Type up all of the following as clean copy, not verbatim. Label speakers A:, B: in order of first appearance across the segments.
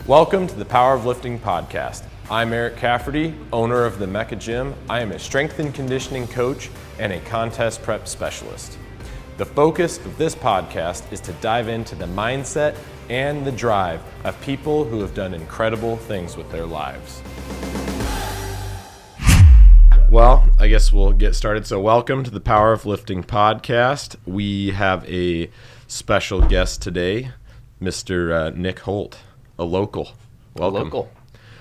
A: Welcome to the Power of Lifting podcast. I'm EricCafferty, owner of the Mecca Gym. I am a strength and conditioning coach and a contest prep specialist. The focus of this podcast is to dive into the mindset and the drive of people who have done incredible things with their lives. Well, I guess we'll get started. So welcome to the Power of Lifting podcast. We have a special guest today, Mr. Nick Holt. A local. Welcome.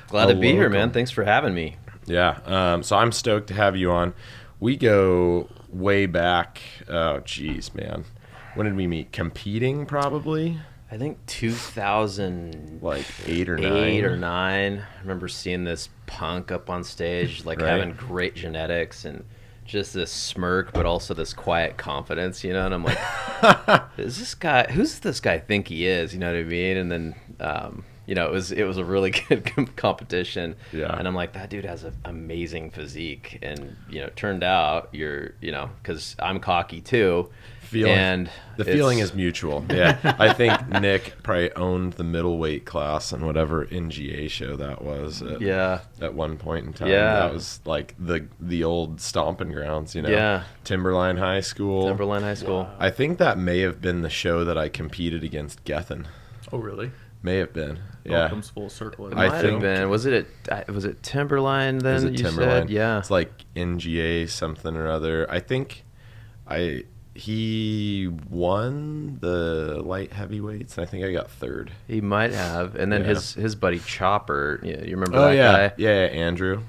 B: Glad to be here, man. Thanks for having me.
A: Yeah. So I'm stoked to have you on. We go way back. Oh, geez, man. When did we meet? Competing, probably?
B: I think 2000.
A: Like 8 or 9.
B: 8 or 9. I remember seeing this punk up on stage, like having great genetics and just this smirk, but also this quiet confidence, you know? And I'm like, who's this guy think he is? You know what I mean? And then, it was a really good competition.
A: Yeah.
B: And I'm like, that dude has an amazing physique. And, turned out because I'm cocky too.
A: The feeling is mutual. Yeah. I think Nick probably owned the middleweight class on whatever NGA show that was at one point in time.
B: Yeah.
A: That was like the old stomping grounds,
B: Yeah.
A: Timberline High School.
B: Wow.
A: I think that may have been the show that I competed against Gethin.
C: Oh, really?
A: May have been.
C: Yeah. It comes full circle.
B: It might have been. Was it Timberline then?
A: Was it Timberline?
B: Said? Yeah.
A: It's like NGA something or other. I think he won the light heavyweights, and I think I got third.
B: He might have. And then his buddy Chopper, you remember that guy?
A: Yeah, Andrew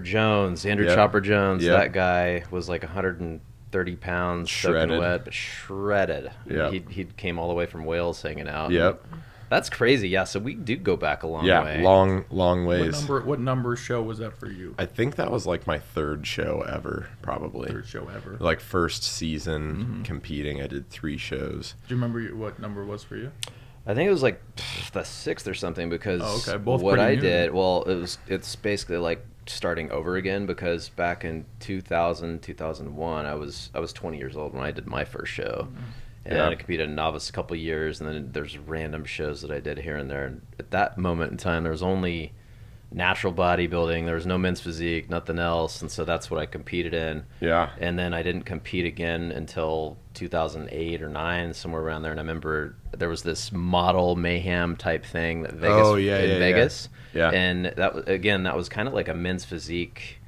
B: Jones, Chopper Jones.
A: Yep.
B: That guy was like 130 pounds, soaking wet, but shredded.
A: Yeah.
B: He came all the way from Wales hanging out.
A: Yep.
B: That's crazy. Yeah, so we do go back a long way.
A: Yeah, long ways.
C: What number show was that for you?
A: I think that was like my third show ever, probably.
C: Third show ever.
A: Like first season competing, I did 3 shows.
C: Do you remember what number it was for you?
B: I think it was like the 6th or something because
C: Both
B: what I
C: new.
B: did, it's basically like starting over again because back in 2000, 2001, I was 20 years old when I did my first show. And I competed in novice a couple of years, and then there's random shows that I did here and there. And at that moment in time, there was only natural bodybuilding. There was no men's physique, nothing else. And so that's what I competed in.
A: Yeah.
B: And then I didn't compete again until 2008 or 9, somewhere around there. And I remember there was this model mayhem type thing that Vegas.
A: Yeah.
B: And that was kind of like a men's physique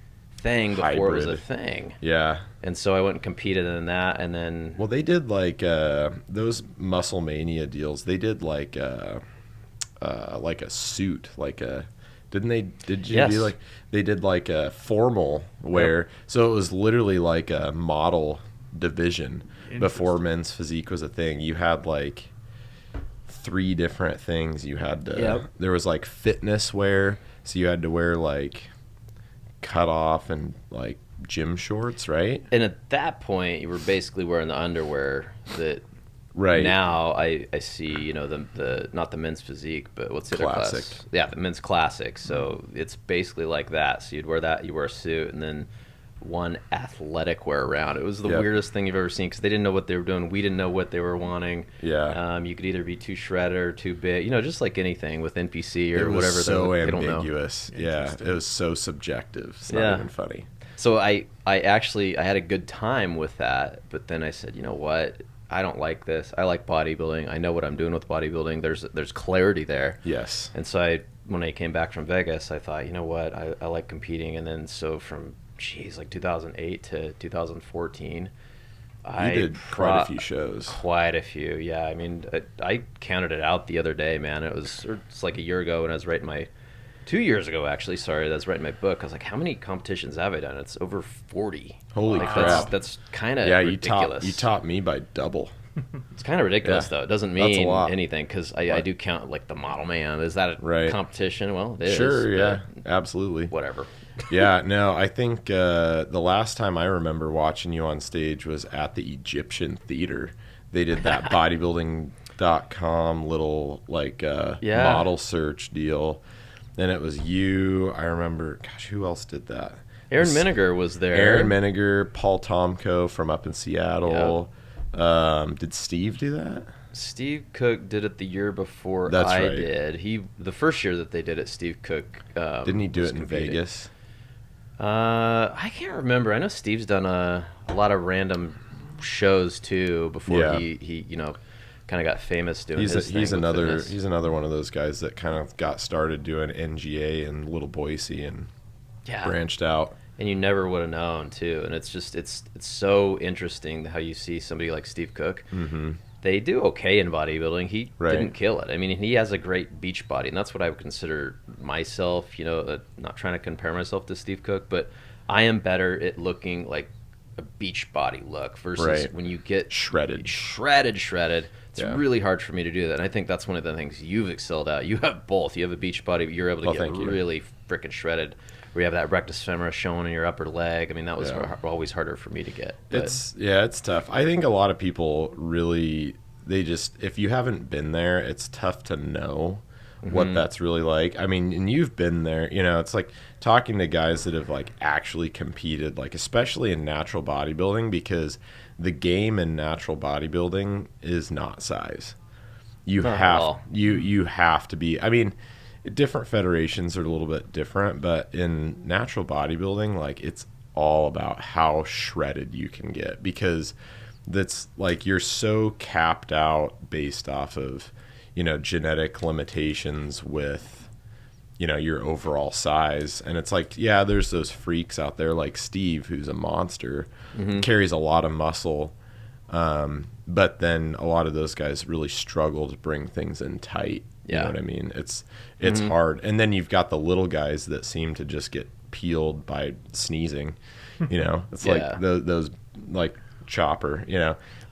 B: thing before
A: Hybrid.
B: it was a thing.
A: Yeah.
B: And so I went and competed in that, and then...
A: Well, they did like those Muscle Mania deals. They did like a suit, like a... Didn't they? Did you
B: Yes.
A: do like... They did like a formal wear. So it was literally like a model division before men's physique was a thing. You had like 3 different things you had to...
B: Yep.
A: There was like fitness wear, so you had to wear like cut off and like gym shorts, right?
B: And at that point, you were basically wearing the underwear that
A: right
B: now I see, the not the men's physique, but what's the
A: classic.
B: other class? Yeah, the men's classic. So it's basically like that. So you'd wear that, you wear a suit, and then one athletic wear around. It was the weirdest thing you've ever seen because they didn't know what they were doing. We didn't know what they were wanting.
A: Yeah.
B: You could either be too shredded or too big, just like anything with NPC or
A: it was
B: whatever.
A: So
B: they don't know.
A: ambiguous. Yeah, it was so subjective. It's not even funny.
B: So I had a good time with that, but then I said, you know what? I don't like this. I like bodybuilding. I know what I'm doing with bodybuilding. There's clarity there.
A: Yes.
B: And so when I came back from Vegas, I thought, you know what? I like competing. And then so from, like 2008 to 2014, I
A: did quite a few shows.
B: Quite a few, yeah. I mean, I counted it out the other day, man. It's like a year ago when I was writing 2 years ago, actually. Sorry, that's writing my book. I was like, how many competitions have I done? It's over 40.
A: Holy crap!
B: That's kind of
A: ridiculous. You topped me by double.
B: It's kind of ridiculous, though. It doesn't mean anything because I do count like the model man. Is that a competition? Well, it is.
A: Sure, yeah, absolutely.
B: Whatever.
A: Yeah, no, I think the last time I remember watching you on stage was at the Egyptian Theater. They did that bodybuilding.com little model search deal. Then it was you. I remember, who else did that?
B: Aaron Miniger was there.
A: Aaron Miniger, Paul Tomko from up in Seattle. Yep. Did Steve do that?
B: Steve Cook did it the year before
A: That's
B: I
A: right.
B: did. The first year that they did it, Steve Cook
A: Didn't he do
B: was
A: it in
B: competing.
A: Vegas?
B: I can't remember. I know Steve's done a lot of random shows too before
A: Yeah.
B: he kind of got famous doing
A: He's
B: his thing with
A: another
B: fitness.
A: one of those guys that kind of got started doing NGA in Little Boise and
B: Yeah.
A: branched out.
B: And you never would have known too. And it's just it's so interesting how you see somebody like Steve Cook.
A: Mm-hmm.
B: They do okay in bodybuilding. He
A: Right.
B: didn't kill it. I mean, he has a great beach body, and that's what I would consider myself. Not trying to compare myself to Steve Cook, but I am better at looking like a beach body look versus
A: Right.
B: when you get
A: Shredded.
B: It's
A: Yeah.
B: really hard for me to do that. And I think that's one of the things you've excelled at. You have both. You have a beach body, but you're able to
A: Well,
B: get
A: thank you.
B: really freaking shredded. Where you have that rectus femoris showing in your upper leg. I mean, that was
A: Yeah.
B: always harder for me to get. But
A: It's tough. I think a lot of people really, if you haven't been there, it's tough to know what that's really like. I mean, and you've been there, it's like talking to guys that have like actually competed, like especially in natural bodybuilding, because the game in natural bodybuilding is not size. You
B: Not at
A: have
B: all.
A: you have to be. I mean, different federations are a little bit different, but in natural bodybuilding, like it's all about how shredded you can get, because that's like you're so capped out based off of genetic limitations with your overall size. And it's like, yeah, there's those freaks out there like Steve, who's a monster, carries a lot of muscle, but then a lot of those guys really struggle to bring things in tight. You
B: Yeah.
A: know what I mean? It's hard. And then you've got the little guys that seem to just get peeled by sneezing. It's
B: Yeah.
A: like those like Chopper,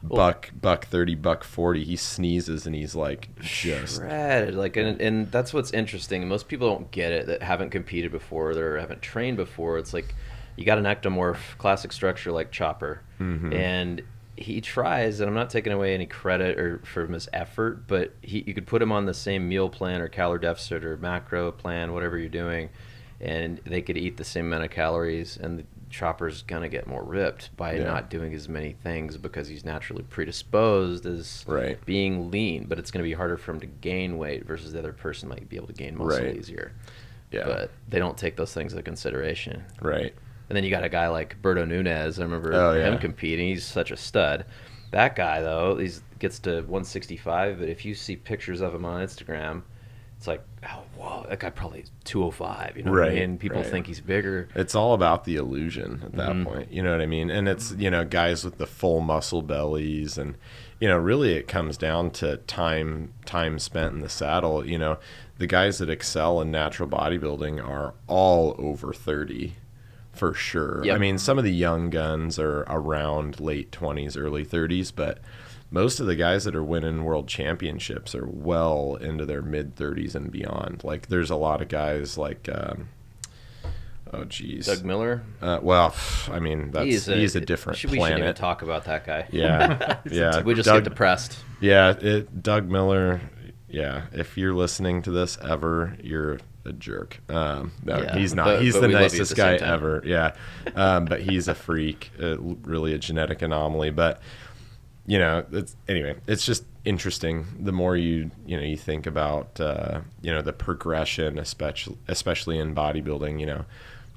A: buck 30, buck 40. He sneezes and he's like just
B: shredded. Like, and that's what's interesting. Most people don't get it that haven't competed before or haven't trained before. It's like you got an ectomorph, classic structure like Chopper, and he tries, and I'm not taking away any credit or from his effort, but you could put him on the same meal plan or calorie deficit or macro plan, whatever you're doing, and they could eat the same amount of calories, and the Chopper's gonna get more ripped by not doing as many things because he's naturally predisposed as being lean, but it's gonna be harder for him to gain weight versus the other person might be able to gain muscle easier.
A: Yeah.
B: But they don't take those things into consideration.
A: Right.
B: And then you got a guy like Berto Nunez. I remember him competing. He's such a stud. That guy, though, he gets to 165, but if you see pictures of him on Instagram, it's like, oh, whoa, that guy probably is 205. You know what I mean? People think he's bigger.
A: It's all about the illusion at that point. You know what I mean? And it's, guys with the full muscle bellies, and, really it comes down to time spent in the saddle. The guys that excel in natural bodybuilding are all over 30. For sure.
B: Yep.
A: I mean, some of the young guns are around late 20s, early 30s, but most of the guys that are winning world championships are well into their mid 30s and beyond. Like, there's a lot of guys like, Doug
B: Miller?
A: I mean, he's a different
B: We shouldn't even
A: planet.
B: talk about that guy.
A: Yeah. Yeah.
B: We just get depressed.
A: Yeah. Doug Miller. Yeah. If you're listening to this ever, you're a jerk. No, he's not. He's the nicest guy ever. Yeah. But he's a freak, really a genetic anomaly. But, it's just interesting. The more you think about, the progression, especially in bodybuilding,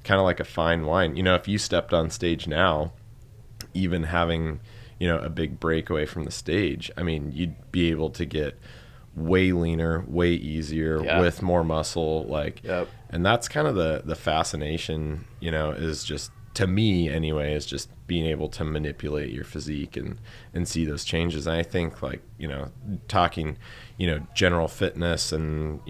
A: kind of like a fine wine. If you stepped on stage now, even having, a big breakaway from the stage, I mean, you'd be able to get way leaner, way easier, with more muscle, and that's kind of the fascination, is just, to me anyway, is just being able to manipulate your physique and see those changes. And I think, talking, general fitness and,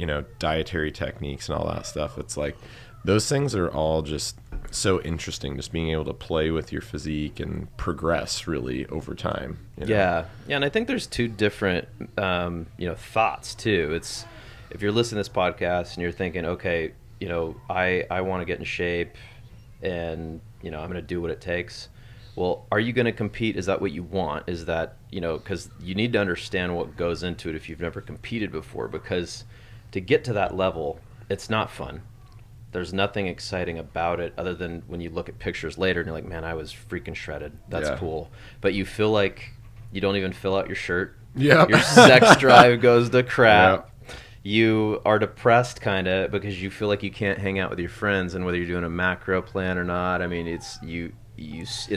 A: dietary techniques and all that stuff, it's like those things are all just so interesting, just being able to play with your physique and progress really over time.
B: Yeah, and I think there's two different, thoughts too. It's, if you're listening to this podcast and you're thinking, okay, I want to get in shape, and I'm going to do what it takes. Well, are you going to compete? Is that what you want? Is that, because you need to understand what goes into it if you've never competed before, because to get to that level, it's not fun. There's nothing exciting about it other than when you look at pictures later and you're like, man, I was freaking shredded. That's cool. But you feel like you don't even fill out your shirt.
A: Yep.
B: Your sex drive goes to crap.
A: Yep.
B: You are depressed kind of because you feel like you can't hang out with your friends, and whether you're doing a macro plan or not, I mean, it's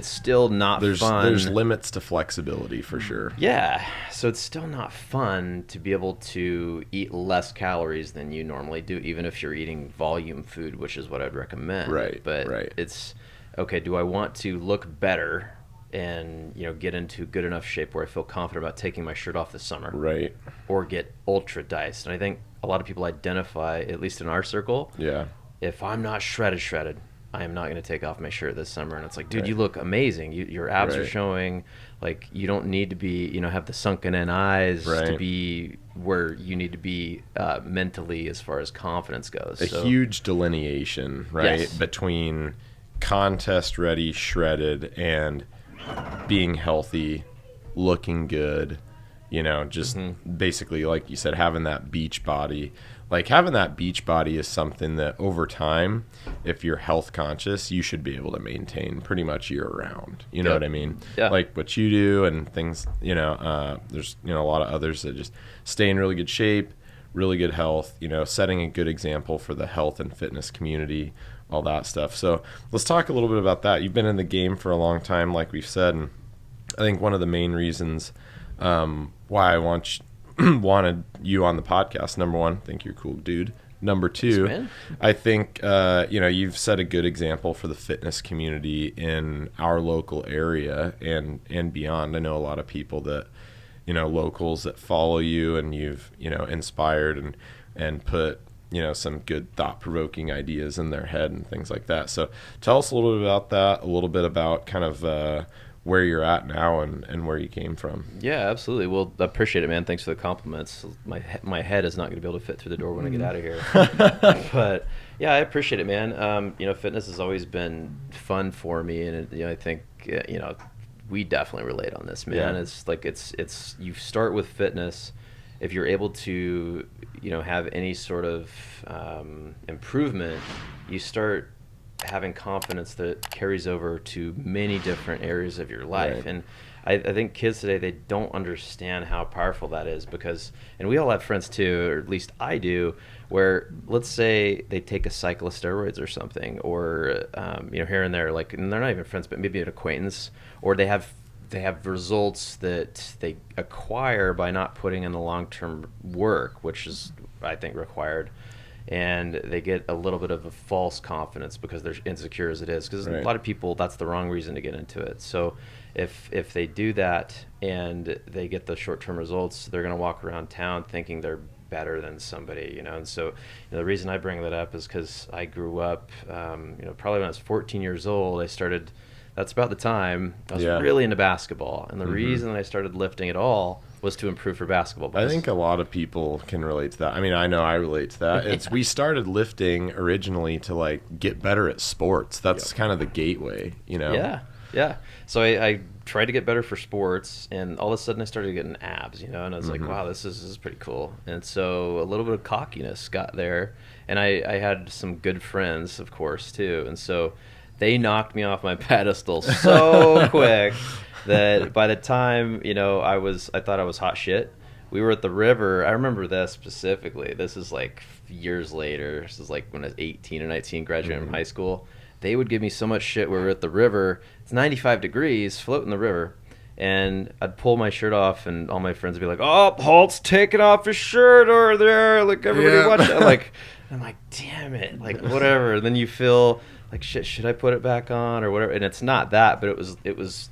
B: still not fun.
A: There's limits to flexibility for sure.
B: Yeah, so it's still not fun to be able to eat less calories than you normally do, even if you're eating volume food, which is what I'd recommend.
A: Right,
B: But
A: right.
B: it's, okay, do I want to look better and, get into good enough shape where I feel confident about taking my shirt off this summer?
A: Right.
B: Or get ultra diced? And I think a lot of people identify, at least in our circle,
A: Yeah.
B: if I'm not shredded, I am not going to take off my shirt this summer. And it's like, dude,
A: Right.
B: you look amazing. Your abs are
A: Right.
B: showing. Like, you don't need to be, have the sunken in eyes to
A: Right.
B: be where you need to be mentally as far as confidence goes.
A: A huge delineation, right,
B: Yes.
A: between contest ready, shredded, and being healthy, looking good, just basically, like you said, having that beach body. Like, having that beach body is something that over time, if you're health conscious, you should be able to maintain pretty much year round. You know
B: Yep.
A: what I mean?
B: Yeah.
A: Like what you do and things, there's, a lot of others that just stay in really good shape, really good health, setting a good example for the health and fitness community, all that stuff. So let's talk a little bit about that. You've been in the game for a long time, like we've said, and I think one of the main reasons why I wanted you on the podcast, number one, I think you're a cool dude. Number two,
B: Thanks, man.
A: I think you've set a good example for the fitness community in our local area and beyond. I know a lot of people that locals that follow you, and you've inspired and put some good thought-provoking ideas in their head and things like that. So tell us a little bit about that, a little bit about kind of where you're at now and where you came from.
B: Yeah, absolutely. Well, I appreciate it, man. Thanks for the compliments. My head is not going to be able to fit through the door when I get out of here. But yeah, I appreciate it, man. Fitness has always been fun for me, and I think we definitely relate on this, man.
A: Yeah.
B: It's like it's you start with fitness. If you're able to have any sort of improvement, you start having confidence that carries over to many different areas of your life.
A: Right.
B: And I think kids today, they don't understand how powerful that is because, and we all have friends too, or at least I do, where let's say they take a cycle of steroids or something, or here and there, like, and they're not even friends, but maybe an acquaintance, or they have results that they acquire by not putting in the long-term work, which is, I think, required. And they get a little bit of a false confidence because they're insecure as it is. Because
A: Right.
B: a lot of people, that's the wrong reason to get into it. So if they do that and they get the short-term results, they're going to walk around town thinking they're better than somebody, And so the reason I bring that up is because I grew up, probably when I was 14 years old, that's about the time I was
A: Yeah.
B: really into basketball. And the reason I started lifting at all was to improve for basketball.
A: I think a lot of people can relate to that. I mean, I know I relate to that. We started lifting originally to like get better at sports. That's kind of the gateway,
B: Yeah. So I tried to get better for sports, and all of a sudden I started getting abs, and I was like, wow, this is pretty cool. And so a little bit of cockiness got there, and I had some good friends, of course, too. And so they knocked me off my pedestal so quick that by the time, I thought I was hot shit. We were at the river. I remember this specifically. This is like years later. This is like when I was 18 or 19, graduating from high school. They would give me so much shit. We were at the river. It's 95 degrees, floating in the river. And I'd pull my shirt off, and all my friends would be like, "Oh, Holt's taking off his shirt over there. Like, everybody watch that." I'm like, damn it. Like, whatever. And then you feel like, shit, should I put it back on or whatever? And it's not that, but it was.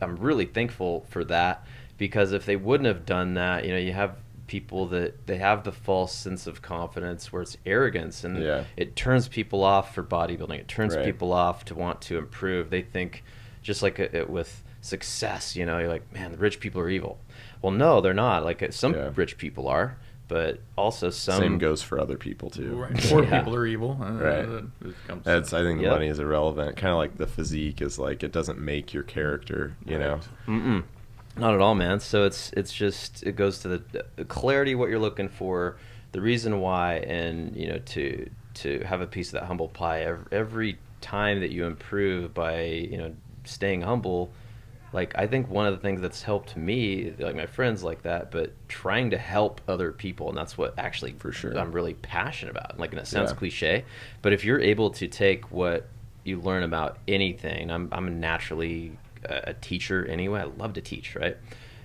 B: I'm really thankful for that, because if they wouldn't have done that, you have people that they have the false sense of confidence where it's arrogance, and it turns people off for bodybuilding. It turns people off to want to improve. They think, just like it with success, you're like, man, the rich people are evil. Well, no, they're not. Like, some rich people are, but also some.
A: Same goes for other people too.
C: Right. Poor people are evil.
A: Right. I think the money is irrelevant. Kind of like the physique is like, it doesn't make your character, know.
B: Mm-mm. Not at all, man. So it's just, it goes to the clarity, what you're looking for, the reason why, and to have a piece of that humble pie every time that you improve by staying humble. like, I think one of the things that's helped me, like my friends like that, but trying to help other people, and that's what actually
A: For sure.
B: I'm really passionate about. Like, and it sounds
A: Yeah.
B: cliche, but if you're able to take what you learn about anything, I'm naturally a teacher anyway. I love to teach, right?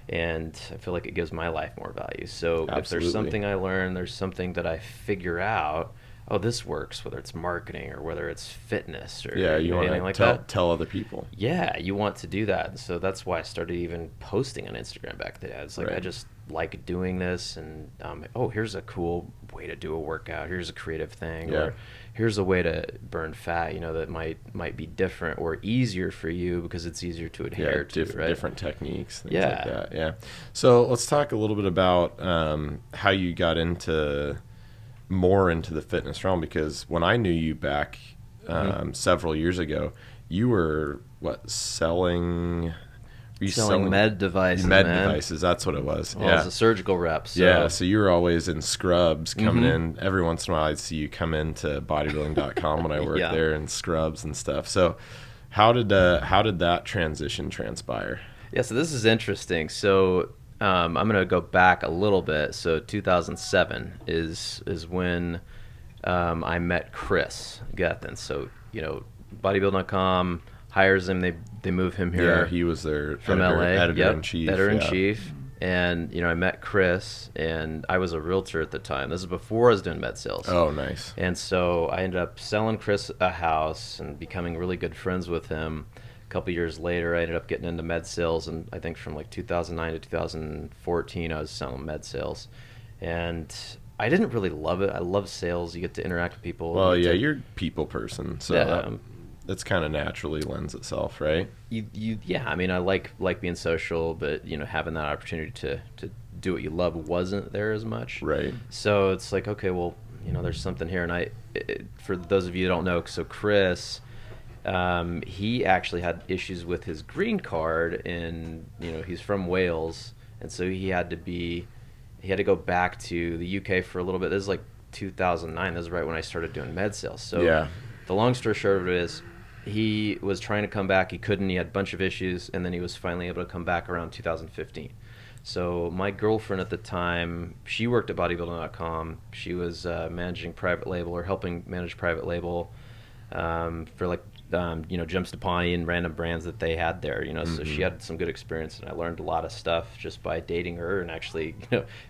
B: And I feel like it gives my life more value. So if
A: Absolutely.
B: there's something I learn, there's something that I figure out, oh, this works, whether it's marketing or whether it's fitness or
A: Yeah, you want
B: anything
A: to
B: like that.
A: tell other people.
B: Yeah, you want to do that. And so that's why I started even posting on Instagram back then. It's like,
A: Right.
B: I just like doing this, and oh, here's a cool way to do a workout. Here's a creative thing.
A: Yeah.
B: Or here's a way to burn fat, that might be different or easier for you because it's easier to adhere to, right?
A: Different techniques, things
B: Yeah.
A: like that. Yeah. So let's talk a little bit about how you got more into the fitness realm, because when I knew you back several years ago, you were selling
B: med devices,
A: devices. That's what it was.
B: Well, as a surgical rep. So.
A: Yeah, so you were always in scrubs coming in. Every once in a while I'd see you come into bodybuilding.com when I worked there in scrubs and stuff. So how did that transition transpire?
B: Yeah, so this is interesting. So I'm going to go back a little bit. So 2007 is when I met Chris Gethin. So, bodybuilding.com hires him. They move him here.
A: Yeah, he was their
B: from
A: editor in chief.
B: Editor in chief. And I met Chris, and I was a realtor at the time. This is before I was doing med sales.
A: Oh, nice.
B: And so I ended up selling Chris a house and becoming really good friends with him. A couple years later, I ended up getting into med sales, and I think from like 2009 to 2014, I was selling med sales. And I didn't really love it. I love sales. You get to interact with people.
A: Well, yeah, you're a people person, so that's kind of naturally lends itself, right?
B: Yeah. I mean, I like being social, but having that opportunity to do what you love wasn't there as much.
A: Right.
B: So it's like, okay, well, there's something here. And for those of you who don't know, so Chris, he actually had issues with his green card, and he's from Wales, and so he had to go back to the UK for a little bit. This is like 2009. This is right when I started doing med sales. So
A: yeah.
B: The long story short of it is, he was trying to come back. He couldn't. He had a bunch of issues, and then he was finally able to come back around 2015. So my girlfriend at the time, she worked at bodybuilding.com. She was managing private label, or helping manage private label for Jim Stepani and random brands that they had there. So she had some good experience, and I learned a lot of stuff just by dating her. And actually,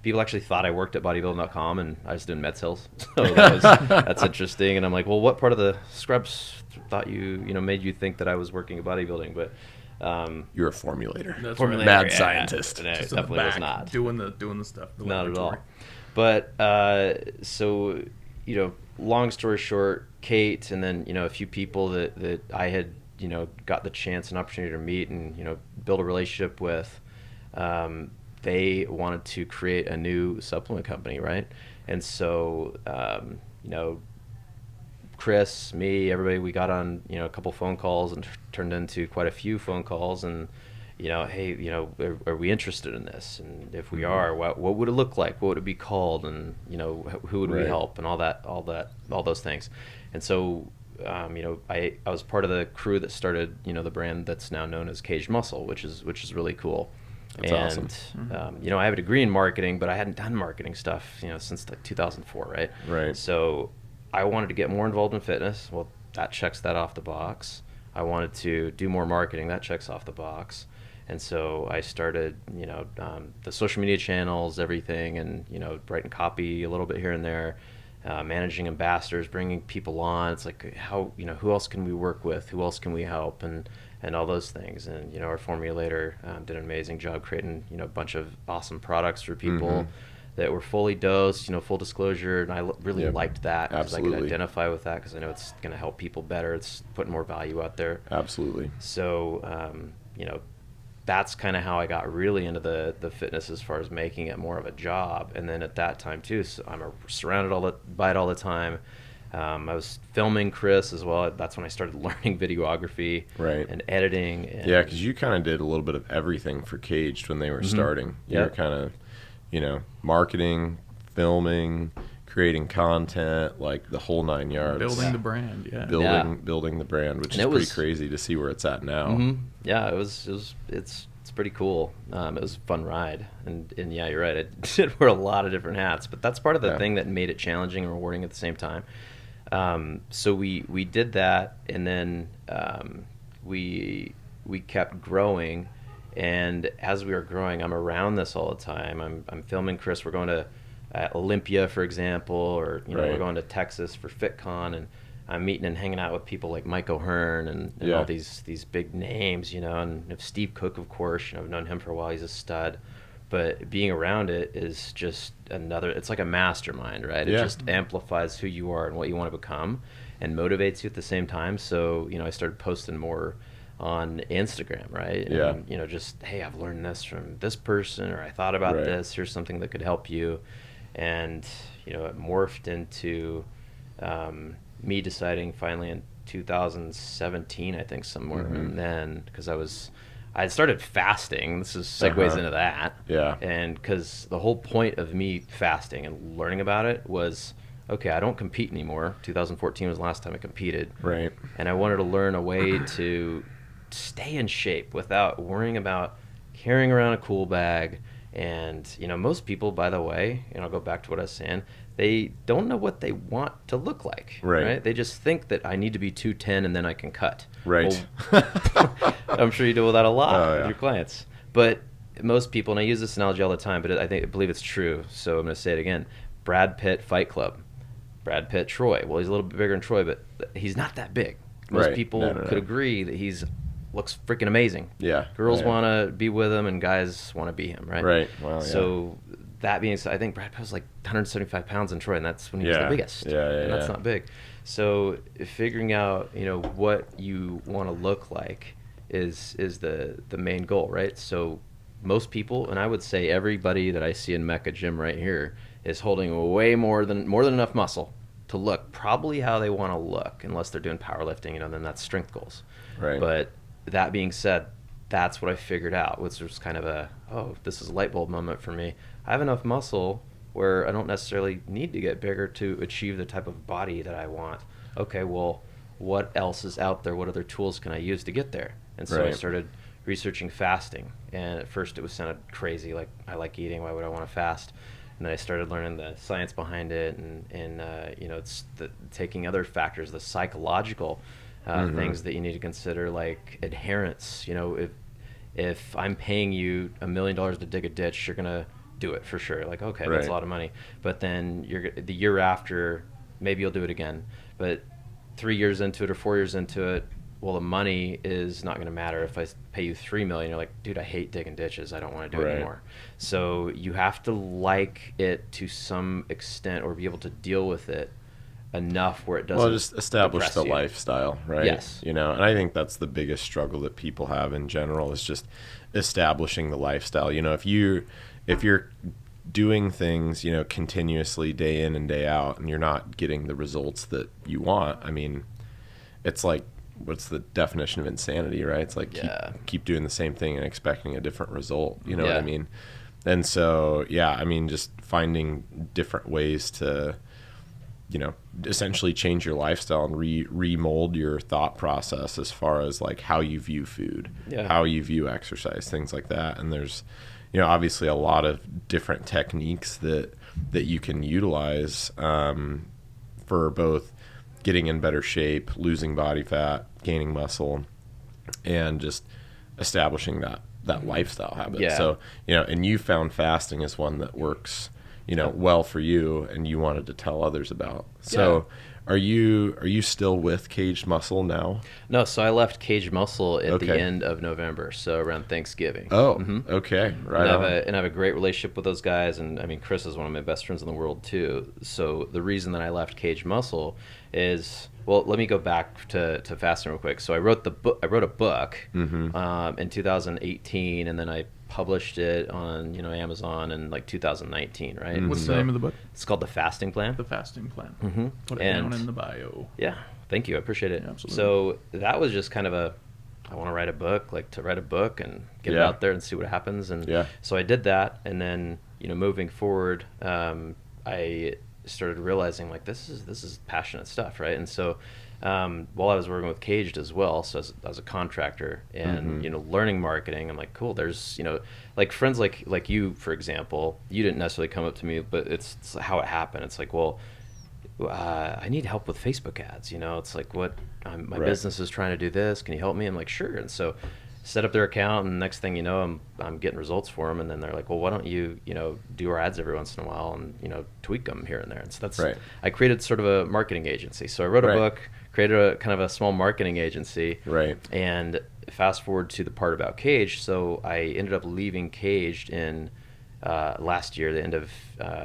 B: people actually thought I worked at bodybuilding.com, and I was doing med sales. So that's interesting. And I'm like, well, what part of the scrubs thought made you think that I was working at bodybuilding? But
A: you're a formulator.
C: That's
B: formulator,
C: right.
A: Mad
B: yeah,
A: scientist.
B: No,
C: Just in
B: definitely
C: the
B: was
C: back,
B: not.
C: doing the stuff. The
B: Not at all.
C: laboratory.
B: But so long story short, Kate, and then a few people that I had got the chance and opportunity to meet and build a relationship with, they wanted to create a new supplement company, right? And so Chris, me, everybody, we got on a couple phone calls and turned into quite a few phone calls, and hey, are we interested in this? And if we are, what would it look like? What would it be called? And who would we
A: Right.
B: help? And all those things. And so I was part of the crew that started the brand that's now known as Kaged Muscle, which is really cool.
A: That's
B: and
A: awesome.
B: I have a degree in marketing, but I hadn't done marketing stuff since like 2004, right?
A: Right.
B: So I wanted to get more involved in fitness. Well, that checks that off the box. I wanted to do more marketing. That checks off the box. And so I started, the social media channels, everything, and, writing copy a little bit here and there, managing ambassadors, bringing people on. It's like, how, who else can we work with? Who else can we help? And all those things. And, our formulator did an amazing job creating, a bunch of awesome products for people that were fully dosed, full disclosure. And I really liked that because I could
A: Absolutely.
B: identify with that because I know it's going to help people better. It's putting more value out there.
A: Absolutely.
B: So, that's kind of how I got really into the fitness as far as making it more of a job. And then at that time too, so I'm surrounded by it all the time. I was filming Chris as well. That's when I started learning videography
A: Right.
B: and editing. And
A: Yeah, because you kind of did a little bit of everything for Kaged when they were starting. You were kind of, marketing, filming, creating content, like the whole 9 yards.
C: Building the brand, yeah.
A: Building the brand, which
B: And
A: is
B: it
A: pretty
B: was-
A: crazy to see where it's at now.
B: Mm-hmm. Yeah, it's pretty cool. It was a fun ride, and yeah, you're right. I did wear a lot of different hats, but that's part of the thing that made it challenging and rewarding at the same time. So we did that, and then we kept growing, and as we were growing, I'm around this all the time. I'm filming Chris. We're going to Olympia, for example, or we're going to Texas for FitCon, and I'm meeting and hanging out with people like Mike O'Hearn and all these big names, and Steve Cook, of course. I've known him for a while. He's a stud. But being around it is just it's like a mastermind, right? It just amplifies who you are and what you want to become and motivates you at the same time. So, I started posting more on Instagram, right? And, just, hey, I've learned this from this person, or I thought about this. Here's something that could help you. And, it morphed into me deciding finally in 2017, I think, somewhere around then, because I had started fasting. This segues into that.
A: Yeah.
B: And because the whole point of me fasting and learning about it was, okay, I don't compete anymore. 2014 was the last time I competed.
A: Right.
B: And I wanted to learn a way to stay in shape without worrying about carrying around a cool bag. And, most people, by the way, I'll go back to what I was saying, they don't know what they want to look like. Right? They just think that I need to be 210 and then I can cut.
A: Right.
B: Well, I'm sure you deal with that a lot with your clients. But most people, and I use this analogy all the time, but I believe it's true, so I'm going to say it again. Brad Pitt, Fight Club. Brad Pitt, Troy. Well, he's a little bit bigger than Troy, but he's not that big. Most people could agree that looks freaking amazing.
A: Yeah.
B: Girls want to be with him, and guys want to be him, right?
A: Right. Well,
B: so that being said, I think Brad Pitt was like 175 pounds in Troy, and that's when he was the biggest. And that's not big. So figuring out, what you want to look like is the main goal, right? So most people, and I would say everybody that I see in Mecca Gym right here, is holding way more than enough muscle to look probably how they want to look, unless they're doing powerlifting, then that's strength goals.
A: Right.
B: But that being said, that's what I figured out, which was kind of this is a light bulb moment for me. I have enough muscle where I don't necessarily need to get bigger to achieve the type of body that I want. Okay, well, what else is out there? What other tools can I use to get there? And so I started researching fasting. And at first it sounded crazy, like I like eating, why would I want to fast? And then I started learning the science behind it, and it's taking other factors, the psychological things that you need to consider, like adherence. If I'm paying you $1 million to dig a ditch, you're gonna do it for sure. Like, okay, that's a lot of money. But then the year after, maybe you'll do it again. But 3 years into it or 4 years into it, well, the money is not going to matter. If I pay you $3 million, you're like, dude, I hate digging ditches. I don't want to do it anymore. So you have to like it to some extent, or be able to deal with it enough where it doesn't.
A: Well, just establish the lifestyle, right?
B: Yes.
A: And I think that's the biggest struggle that people have in general, is just establishing the lifestyle. If you're doing things, continuously day in and day out, and you're not getting the results that you want, it's like, what's the definition of insanity, right? It's like keep doing the same thing and expecting a different result. You know what I mean? And so, just finding different ways to, essentially change your lifestyle and remold your thought process as far as like how you view food, how you view exercise, things like that. And there's, obviously a lot of different techniques that you can utilize for both getting in better shape, losing body fat, gaining muscle, and just establishing that lifestyle habit. So, and you found fasting is one that works, well for you, and you wanted to tell others about. So are you still with Kaged Muscle now?
B: No, so I left Kaged Muscle at the end of November, so around Thanksgiving.
A: Oh, okay. Right.
B: And I have a great relationship with those guys, and Chris is one of my best friends in the world too. So the reason that I left Kaged Muscle is, well, let me go back to fasting real quick. So I wrote a book in 2018, and then I published it on Amazon in like 2019, right?
C: What's the name of the book?
B: It's called The Fasting Plan.
C: The Fasting Plan. Put it
B: And-
C: down in the bio.
B: Yeah, thank you. I appreciate it.
C: Yeah, absolutely.
B: So that was just kind of I want to write a book, and get it out there and see what happens. And so I did that. And then, moving forward, I started realizing like this is passionate stuff, right? And so while I was working with Kaged as well, so as a contractor and learning marketing, I'm like, cool, there's like friends like you, for example, you didn't necessarily come up to me, but it's how it happened. It's like, well, I need help with Facebook ads. It's like, my business is trying to do this. Can you help me? I'm like, sure. And so set up their account, and next thing you know, I'm getting results for them. And then they're like, well, why don't you, do our ads every once in a while and, tweak them here and there. And so that's, I created sort of a marketing agency. So I wrote a book, created a kind of a small marketing agency.
A: Right.
B: And fast forward to the part about Kaged. So I ended up leaving Kaged in last year, the end of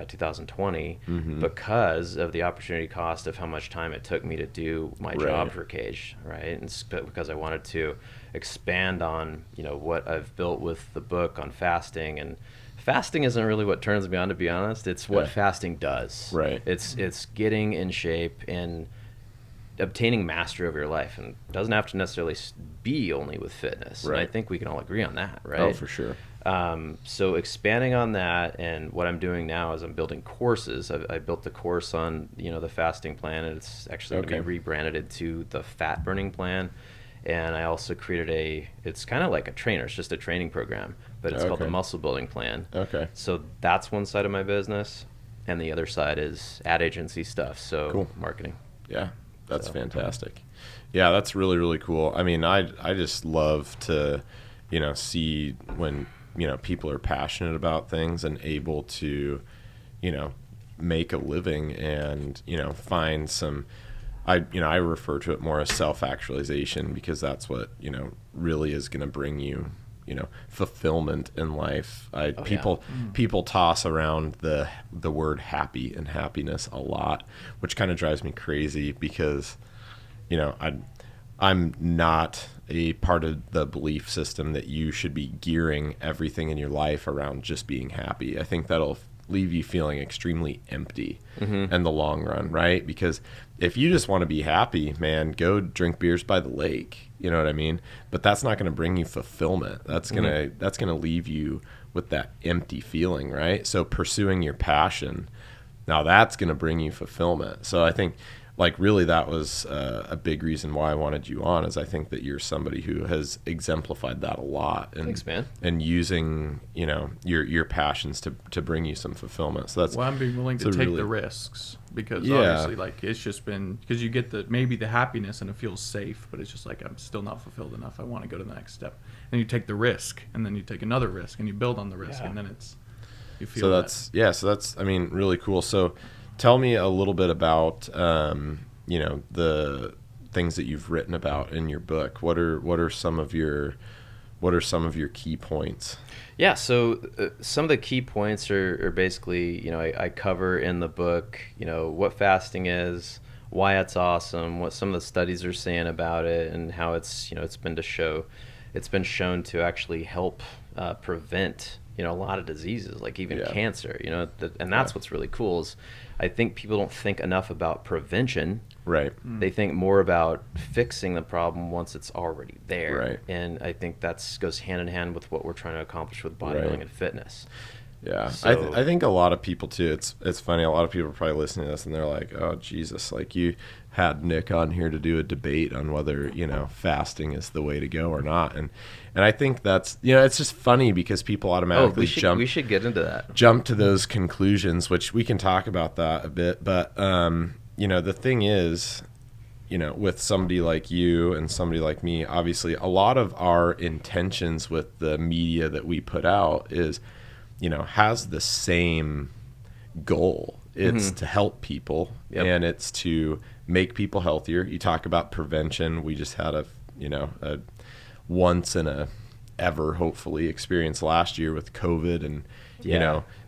B: 2020, because of the opportunity cost of how much time it took me to do my job for Kaged, right? And because I wanted to expand on, what I've built with the book on fasting. And fasting isn't really what turns me on, to be honest. It's what fasting does.
A: Right.
B: It's getting in shape and obtaining mastery over your life, and doesn't have to necessarily be only with fitness.
A: Right.
B: And I think we can all agree on that, right?
A: Oh, for sure.
B: So expanding on that, and what I'm doing now is I'm building courses. I built the course on, the fasting plan, and it's actually going to be rebranded into the fat burning plan. And I also created it's kind of like a trainer. It's just a training program, but it's called the muscle building plan. Okay. So that's one side of my business. And the other side is ad agency stuff. So marketing.
A: Yeah. That's fantastic. Yeah, that's really, really cool. I mean, I just love to, see when, people are passionate about things and able to, make a living and, find some, I refer to it more as self-actualization, because that's what, really is going to bring you, fulfillment in life. People toss around the word happy and happiness a lot, which kind of drives me crazy, because, I'm not a part of the belief system that you should be gearing everything in your life around just being happy. I think that'll leave you feeling extremely empty in the long run, right? Because if you just want to be happy, man, go drink beers by the lake. You know what I mean? But that's not going to bring you fulfillment. That's gonna leave you with that empty feeling, right? So pursuing your passion, now that's going to bring you fulfillment. So I think, really, that was a big reason why I wanted you on, is I think that you're somebody who has exemplified that a lot. And,
B: thanks, man.
A: And using, your passions to bring you some fulfillment. So that's,
C: well, I'm being willing to take the risks, because obviously, it's just been, because you get maybe the happiness and it feels safe, but it's just like, I'm still not fulfilled enough. I want to go to the next step. And you take the risk, and then you take another risk, and you build on the risk, and then you feel
A: so that's I mean, really cool. So tell me a little bit about, the things that you've written about in your book. What are some of your key points?
B: Yeah. So some of the key points are basically, I cover in the book, what fasting is, why it's awesome, what some of the studies are saying about it, and how it's been shown to actually help prevent, a lot of diseases, like even cancer, and that's what's really cool is I think people don't think enough about prevention. Right. They think more about fixing the problem once it's already there. Right. And I think that goes hand in hand with what we're trying to accomplish with bodybuilding and fitness.
A: Yeah. So, I think a lot of people too, it's funny, a lot of people are probably listening to this and they're like, oh, Jesus, like you had Nick on here to do a debate on whether, fasting is the way to go or not. And I think that's, it's just funny because people automatically
B: we should get into that.
A: Jump to those conclusions, which we can talk about that a bit. But, the thing is, with somebody like you and somebody like me, obviously a lot of our intentions with the media that we put out is, has the same goal. It's to help people, and it's to make people healthier. You talk about prevention. We just had a once in a ever, hopefully, experience last year with COVID, and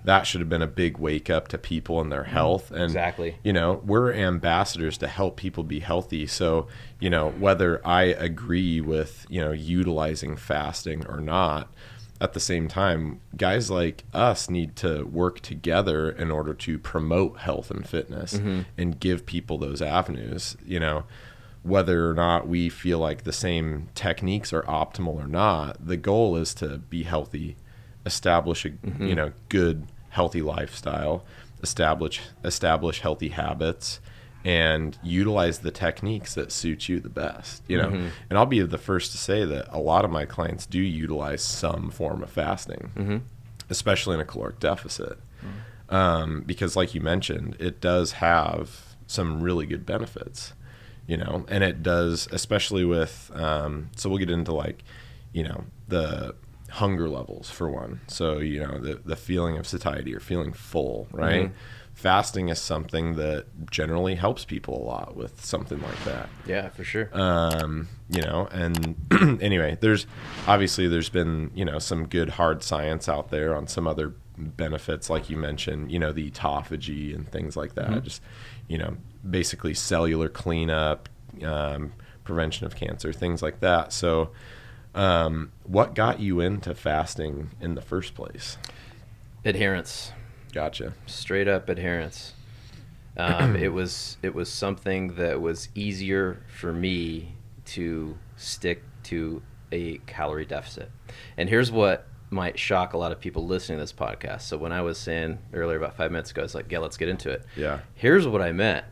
A: that should have been a big wake up to people and their health. And
B: exactly,
A: we're ambassadors to help people be healthy. So whether I agree with utilizing fasting or not, at the same time, guys like us need to work together in order to promote health and fitness and give people those avenues. Whether or not we feel like the same techniques are optimal or not, the goal is to be healthy, establish a good, healthy lifestyle, establish healthy habits, and utilize the techniques that suit you the best, you know. And I'll be the first to say that a lot of my clients do utilize some form of fasting, especially in a caloric deficit, because like you mentioned, it does have some really good benefits, you know. And it does, especially with so we'll get into, like, you know, the hunger levels for one. So, you know, the feeling of satiety or feeling full, right? Fasting is something that generally helps people a lot with something like that.
B: Yeah, for sure.
A: You know, and anyway, there's been, you know, some good hard science out there on some other benefits, like you mentioned, you know, the autophagy and things like that. Just, you know, basically cellular cleanup, prevention of cancer, things like that. So, what got you into fasting in the first place?
B: Adherence.
A: Gotcha.
B: Straight up adherence. It was something that was easier for me to stick to a calorie deficit. And here's what might shock a lot of people listening to this podcast. So when I was saying earlier about 5 minutes ago, it's like, yeah, let's get into it.
A: Yeah.
B: Here's what I meant.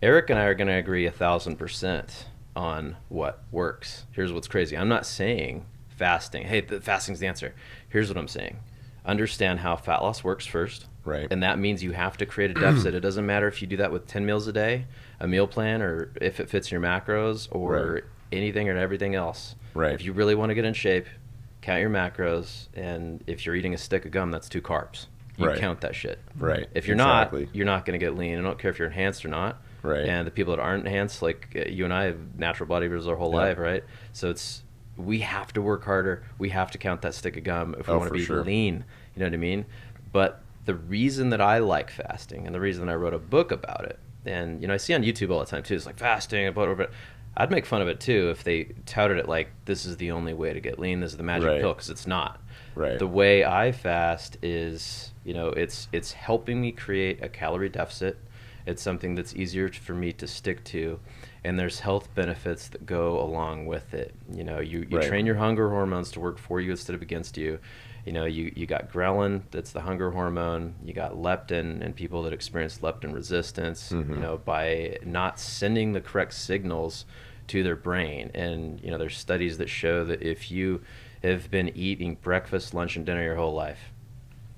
B: Eric and I are going to agree 1,000% on what works. Here's what's crazy. I'm not saying fasting. Hey, fasting's the answer. Here's what I'm saying. Understand how fat loss works first.
A: Right.
B: And that means you have to create a deficit. It doesn't matter if you do that with 10 meals a day, a meal plan, or if it fits your macros, or anything or everything else.
A: Right.
B: If you really want to get in shape, count your macros. And if you're eating a stick of gum, that's 2 carbs. You count that shit.
A: Right.
B: If you're not, you're not going to get lean. I don't care if you're enhanced or not.
A: Right.
B: And the people that aren't enhanced, like you and I, have natural bodybuilders our whole life, right? So we have to work harder. We have to count that stick of gum if we want to be lean. You know what I mean? But the reason that I like fasting, and the reason that I wrote a book about it, and, you know, I see on YouTube all the time too, it's like fasting, but I'd make fun of it too if they touted it like this is the only way to get lean, this is the magic pill, because it's not.
A: Right.
B: The way I fast is, you know, it's helping me create a calorie deficit. It's something that's easier for me to stick to, and there's health benefits that go along with it. You know, you train your hunger hormones to work for you instead of against you. You know, you got ghrelin, that's the hunger hormone. You got leptin, and people that experience leptin resistance, you know, by not sending the correct signals to their brain. And, you know, there's studies that show that if you have been eating breakfast, lunch, and dinner your whole life,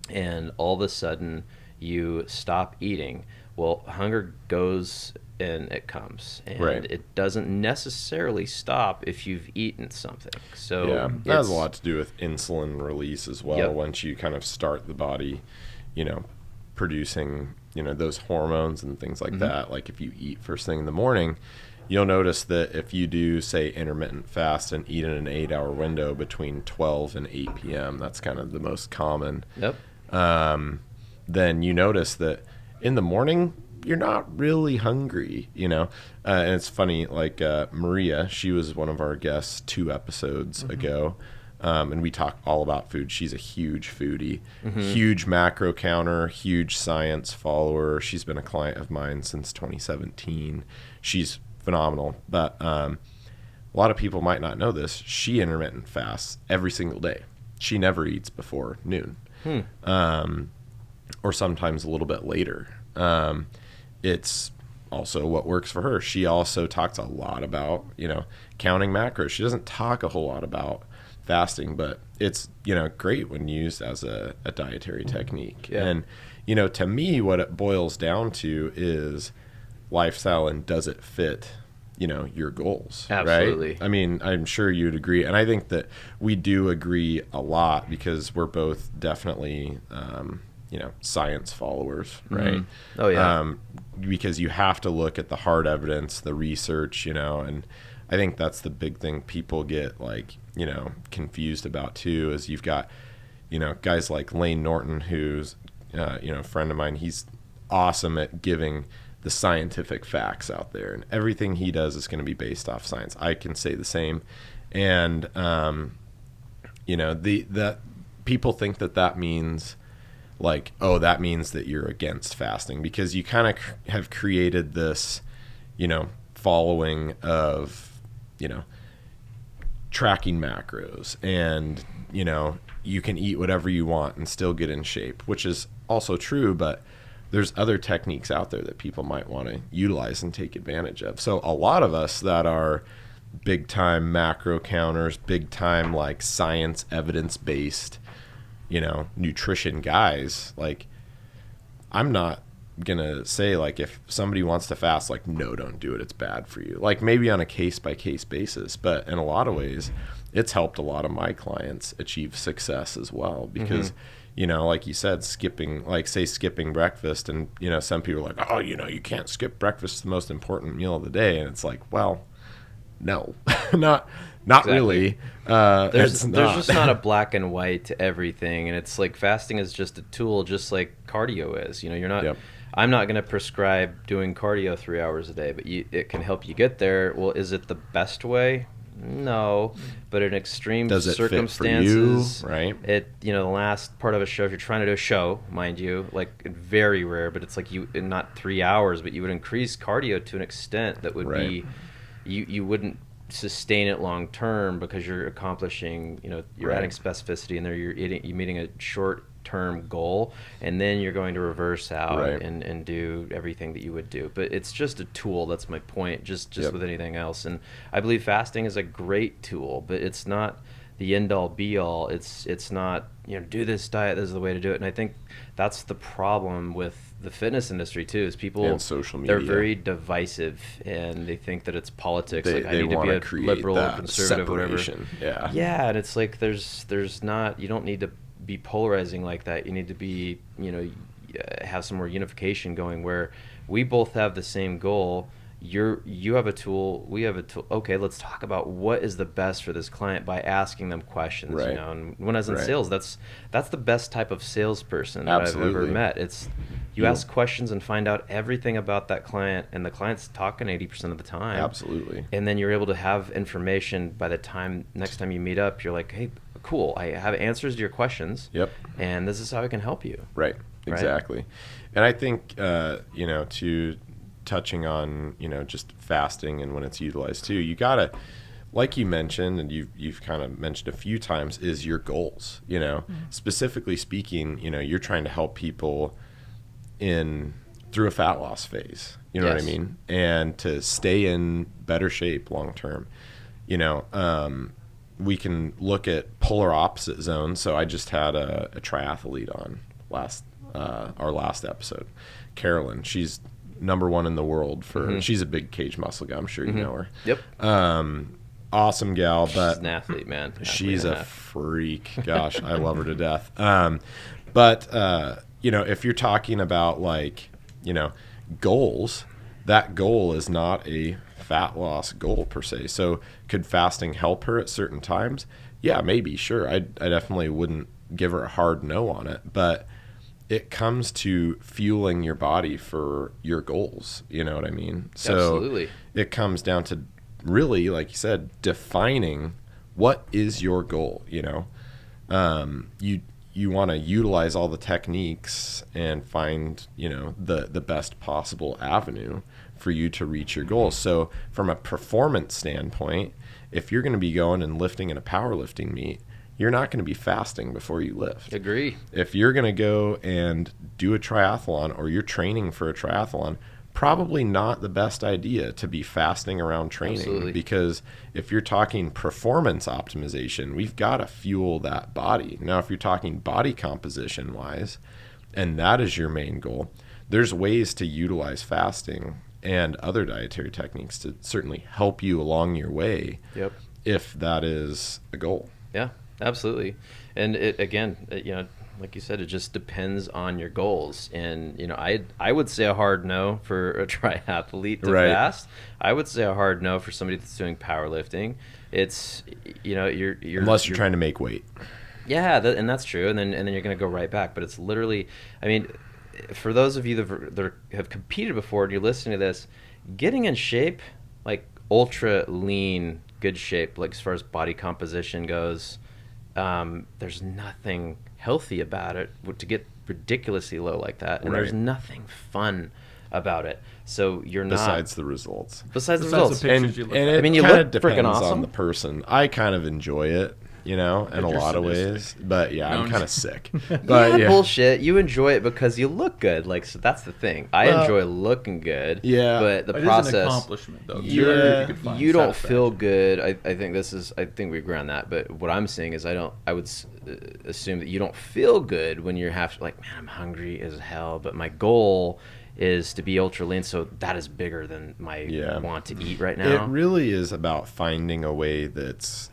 B: and all of a sudden you stop eating, well, hunger goes and it comes, and it doesn't necessarily stop if you've eaten something. So
A: yeah, that has a lot to do with insulin release as well. Once you kind of start the body, you know, producing, you know, those hormones and things like that. Like if you eat first thing in the morning, you'll notice that if you do, say, intermittent fast and eat in an 8-hour window between 12 and 8 p.m., that's kind of the most common. Then you notice that in the morning, you're not really hungry, you know? And it's funny, like Maria, she was one of our guests 2 episodes ago, and we talk all about food. She's a huge foodie, huge macro counter, huge science follower. She's been a client of mine since 2017. She's phenomenal. But a lot of people might not know this. She intermittent fasts every single day. She never eats before noon, or sometimes a little bit later. It's also what works for her. She also talks a lot about, you know, counting macros. She doesn't talk a whole lot about fasting, but it's, you know, great when used as a dietary technique. And, you know, to me, what it boils down to is lifestyle, and does it fit, you know, your goals?
B: Absolutely.
A: Right? I mean, I'm sure you'd agree. And I think that we do agree a lot because we're both definitely, you know, science followers, right?
B: Oh, yeah.
A: Because you have to look at the hard evidence, the research, you know, and I think that's the big thing people get, like, you know, confused about too, is you've got, you know, guys like Lane Norton, who's, you know, a friend of mine. He's awesome at giving the scientific facts out there, and everything he does is going to be based off science. I can say the same. And, you know, that people think that means, like, oh, that means that you're against fasting, because you kind of have created this, you know, following of, you know, tracking macros, and, you know, you can eat whatever you want and still get in shape, which is also true. But there's other techniques out there that people might want to utilize and take advantage of. So a lot of us that are big time macro counters, big time like science evidence based, nutrition guys, like I'm not gonna say like if somebody wants to fast, like no, don't do it, it's bad for you. Like maybe on a case by case basis, but in a lot of ways it's helped a lot of my clients achieve success as well because like you said, skipping breakfast, and some people are like, oh, you can't skip breakfast, it's the most important meal of the day, and it's like, well, no, not exactly. Really.
B: There's just not a black and white to everything, and it's like fasting is just a tool, just like cardio is. You're not. Yep. I'm not going to prescribe doing cardio 3 hours a day, but it can help you get there. Well, is it the best way? No, but in extreme circumstances,
A: fit for you, right?
B: The last part of a show, if you're trying to do a show, mind you, like very rare, but it's like not 3 hours, but you would increase cardio to an extent that would be, you wouldn't sustain it long term because you're accomplishing, you're adding specificity in there, you're meeting a short term goal, and then you're going to reverse out and do everything that you would do. But it's just a tool. That's my point, just with anything else. And I believe fasting is a great tool, but it's not the end all be all. It's not, do this diet, this is the way to do it. And I think that's the problem with the fitness industry too, is people
A: and social media.
B: They're very divisive, and they think that it's politics. I need to be a liberal or conservative,
A: separation.
B: Whatever. Yeah, and it's like there's not, you don't need to be polarizing like that. You need to be, have some more unification going where we both have the same goal. You have a tool, we have a tool. Okay, let's talk about what is the best for this client by asking them questions. And when I was in sales, that's the best type of salesperson that I've ever met. It's you ask questions and find out everything about that client, and the client's talking 80% of the time.
A: Absolutely.
B: And then you're able to have information by the next time you meet up. You're like, hey, cool, I have answers to your questions.
A: Yep.
B: And this is how I can help you.
A: Right. Exactly. And I think to touching on just fasting and when it's utilized too, you gotta, like you mentioned, and you've kind of mentioned a few times, is your goals. Specifically speaking, you're trying to help people through a fat loss phase. You know what I mean? And to stay in better shape long term. We can look at polar opposite zones. So I just had a triathlete on our last episode, Carolyn. She's #1 in the world for. She's a big Kaged Muscle guy. I'm sure you know her.
B: Yep.
A: Awesome gal, but
B: she's an athlete, man.
A: She's a freak. Gosh, I love her to death. But if you're talking about goals, that goal is not a fat loss goal per se. So could fasting help her at certain times? Yeah, maybe, sure. I definitely wouldn't give her a hard no on it, but it comes to fueling your body for your goals. You know what I mean? So
B: absolutely.
A: It comes down to really, like you said, defining what is your goal. You want to utilize all the techniques and find, the best possible avenue for you to reach your goals. So from a performance standpoint, if you're going to be going and lifting in a powerlifting meet, you're not going to be fasting before you lift.
B: Agree.
A: If you're going to go and do a triathlon or you're training for a triathlon, probably not the best idea to be fasting around training.
B: Absolutely.
A: Because if you're talking performance optimization, we've got to fuel that body. Now, if you're talking body composition wise, and that is your main goal, there's ways to utilize fasting and other dietary techniques to certainly help you along your way.
B: Yep.
A: If that is a goal.
B: Yeah, absolutely. And it, again, like you said, it just depends on your goals. And, I would say a hard no for a triathlete to fast. I would say a hard no for somebody that's doing powerlifting. It's, you're
A: unless you're trying to make weight.
B: Yeah, and that's true. And then you're going to go right back. But it's literally, for those of you that have competed before and you're listening to this, getting in shape, like ultra lean, good shape, like as far as body composition goes, there's nothing healthy about it to get ridiculously low like that, and there's nothing fun about it. So you're not
A: besides the results.
B: Besides the results,
C: the pictures you look at.
A: It
B: you
A: kind of
B: look
A: depends
B: freaking awesome
A: on the person. I kind of enjoy it. in a lot of ways. But yeah, I'm kind of sick.
B: But yeah, bullshit. You enjoy it because you look good. Like, so that's the thing. I enjoy looking good.
A: Yeah,
B: but the process,
C: is an accomplishment though.
B: You don't feel good. I think we agree on that. But what I'm saying is, I would assume that you don't feel good when you're man, I'm hungry as hell, but my goal is to be ultra lean, so that is bigger than my want to eat right now.
A: It really is about finding a way that's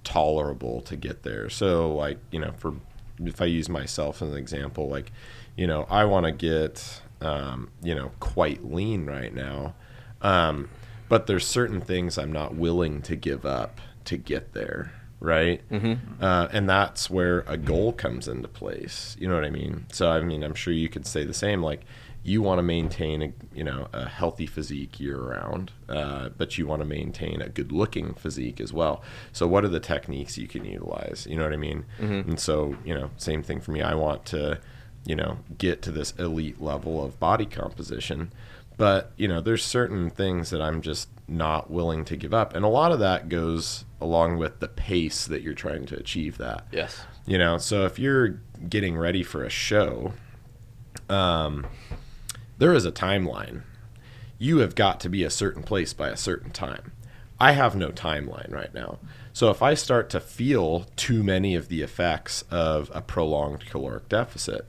A: tolerable to get there. So if I use myself as an example, I want to get quite lean right now, but there's certain things I'm not willing to give up to get there. Right. Mm-hmm. And that's where a goal comes into place. You know what I mean? So, I'm sure you could say the same, you want to maintain a healthy physique year round, but you want to maintain a good looking physique as well. So what are the techniques you can utilize? You know what I mean? Mm-hmm. And so, same thing for me. I want to, get to this elite level of body composition, but, there's certain things that I'm just not willing to give up. And a lot of that goes along with the pace that you're trying to achieve that.
B: Yes.
A: So if you're getting ready for a show, there is a timeline. You have got to be a certain place by a certain time. I have no timeline right now. So if I start to feel too many of the effects of a prolonged caloric deficit,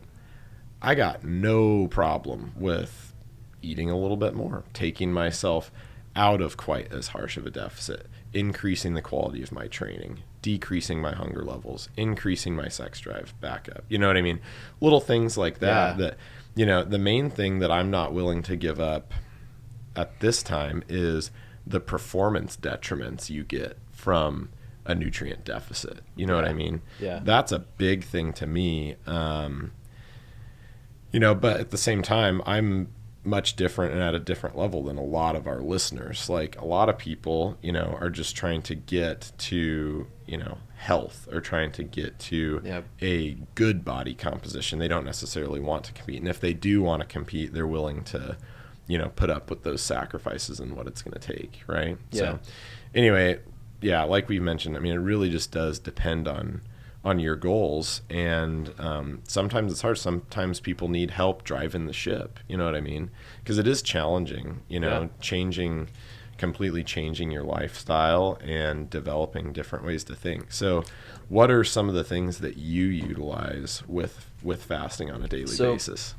A: I got no problem with eating a little bit more, taking myself out of quite as harsh of a deficit, increasing the quality of my training, decreasing my hunger levels, increasing my sex drive back up. You know what I mean? Little things like that, the main thing that I'm not willing to give up at this time is the performance detriments you get from a nutrient deficit. You know what I mean?
B: Yeah.
A: That's a big thing to me. But at the same time, I'm much different and at a different level than a lot of our listeners. A lot of people, are just trying to get to, health, or trying to get to a good body composition. They don't necessarily want to compete. And if they do want to compete, they're willing to, put up with those sacrifices and what it's going to take. Right.
B: Yeah.
A: So anyway, like we mentioned, it really just does depend on your goals, and sometimes it's hard. Sometimes people need help driving the ship. You know what I mean? Because it is challenging. Completely changing your lifestyle and developing different ways to think. So, what are some of the things that you utilize with fasting on a daily basis?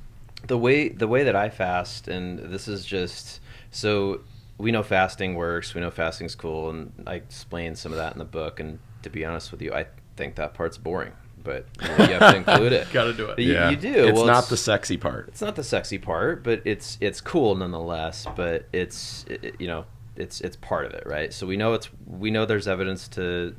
B: The way that I fast, and this is just so we know fasting works. We know fasting's cool, and I explain some of that in the book. And to be honest with you, I think that part's boring, but you have to include it.
C: Got to do it.
B: You do.
A: It's not the sexy part.
B: It's not the sexy part, but it's cool nonetheless. But it's part of it, right? So we know there's evidence to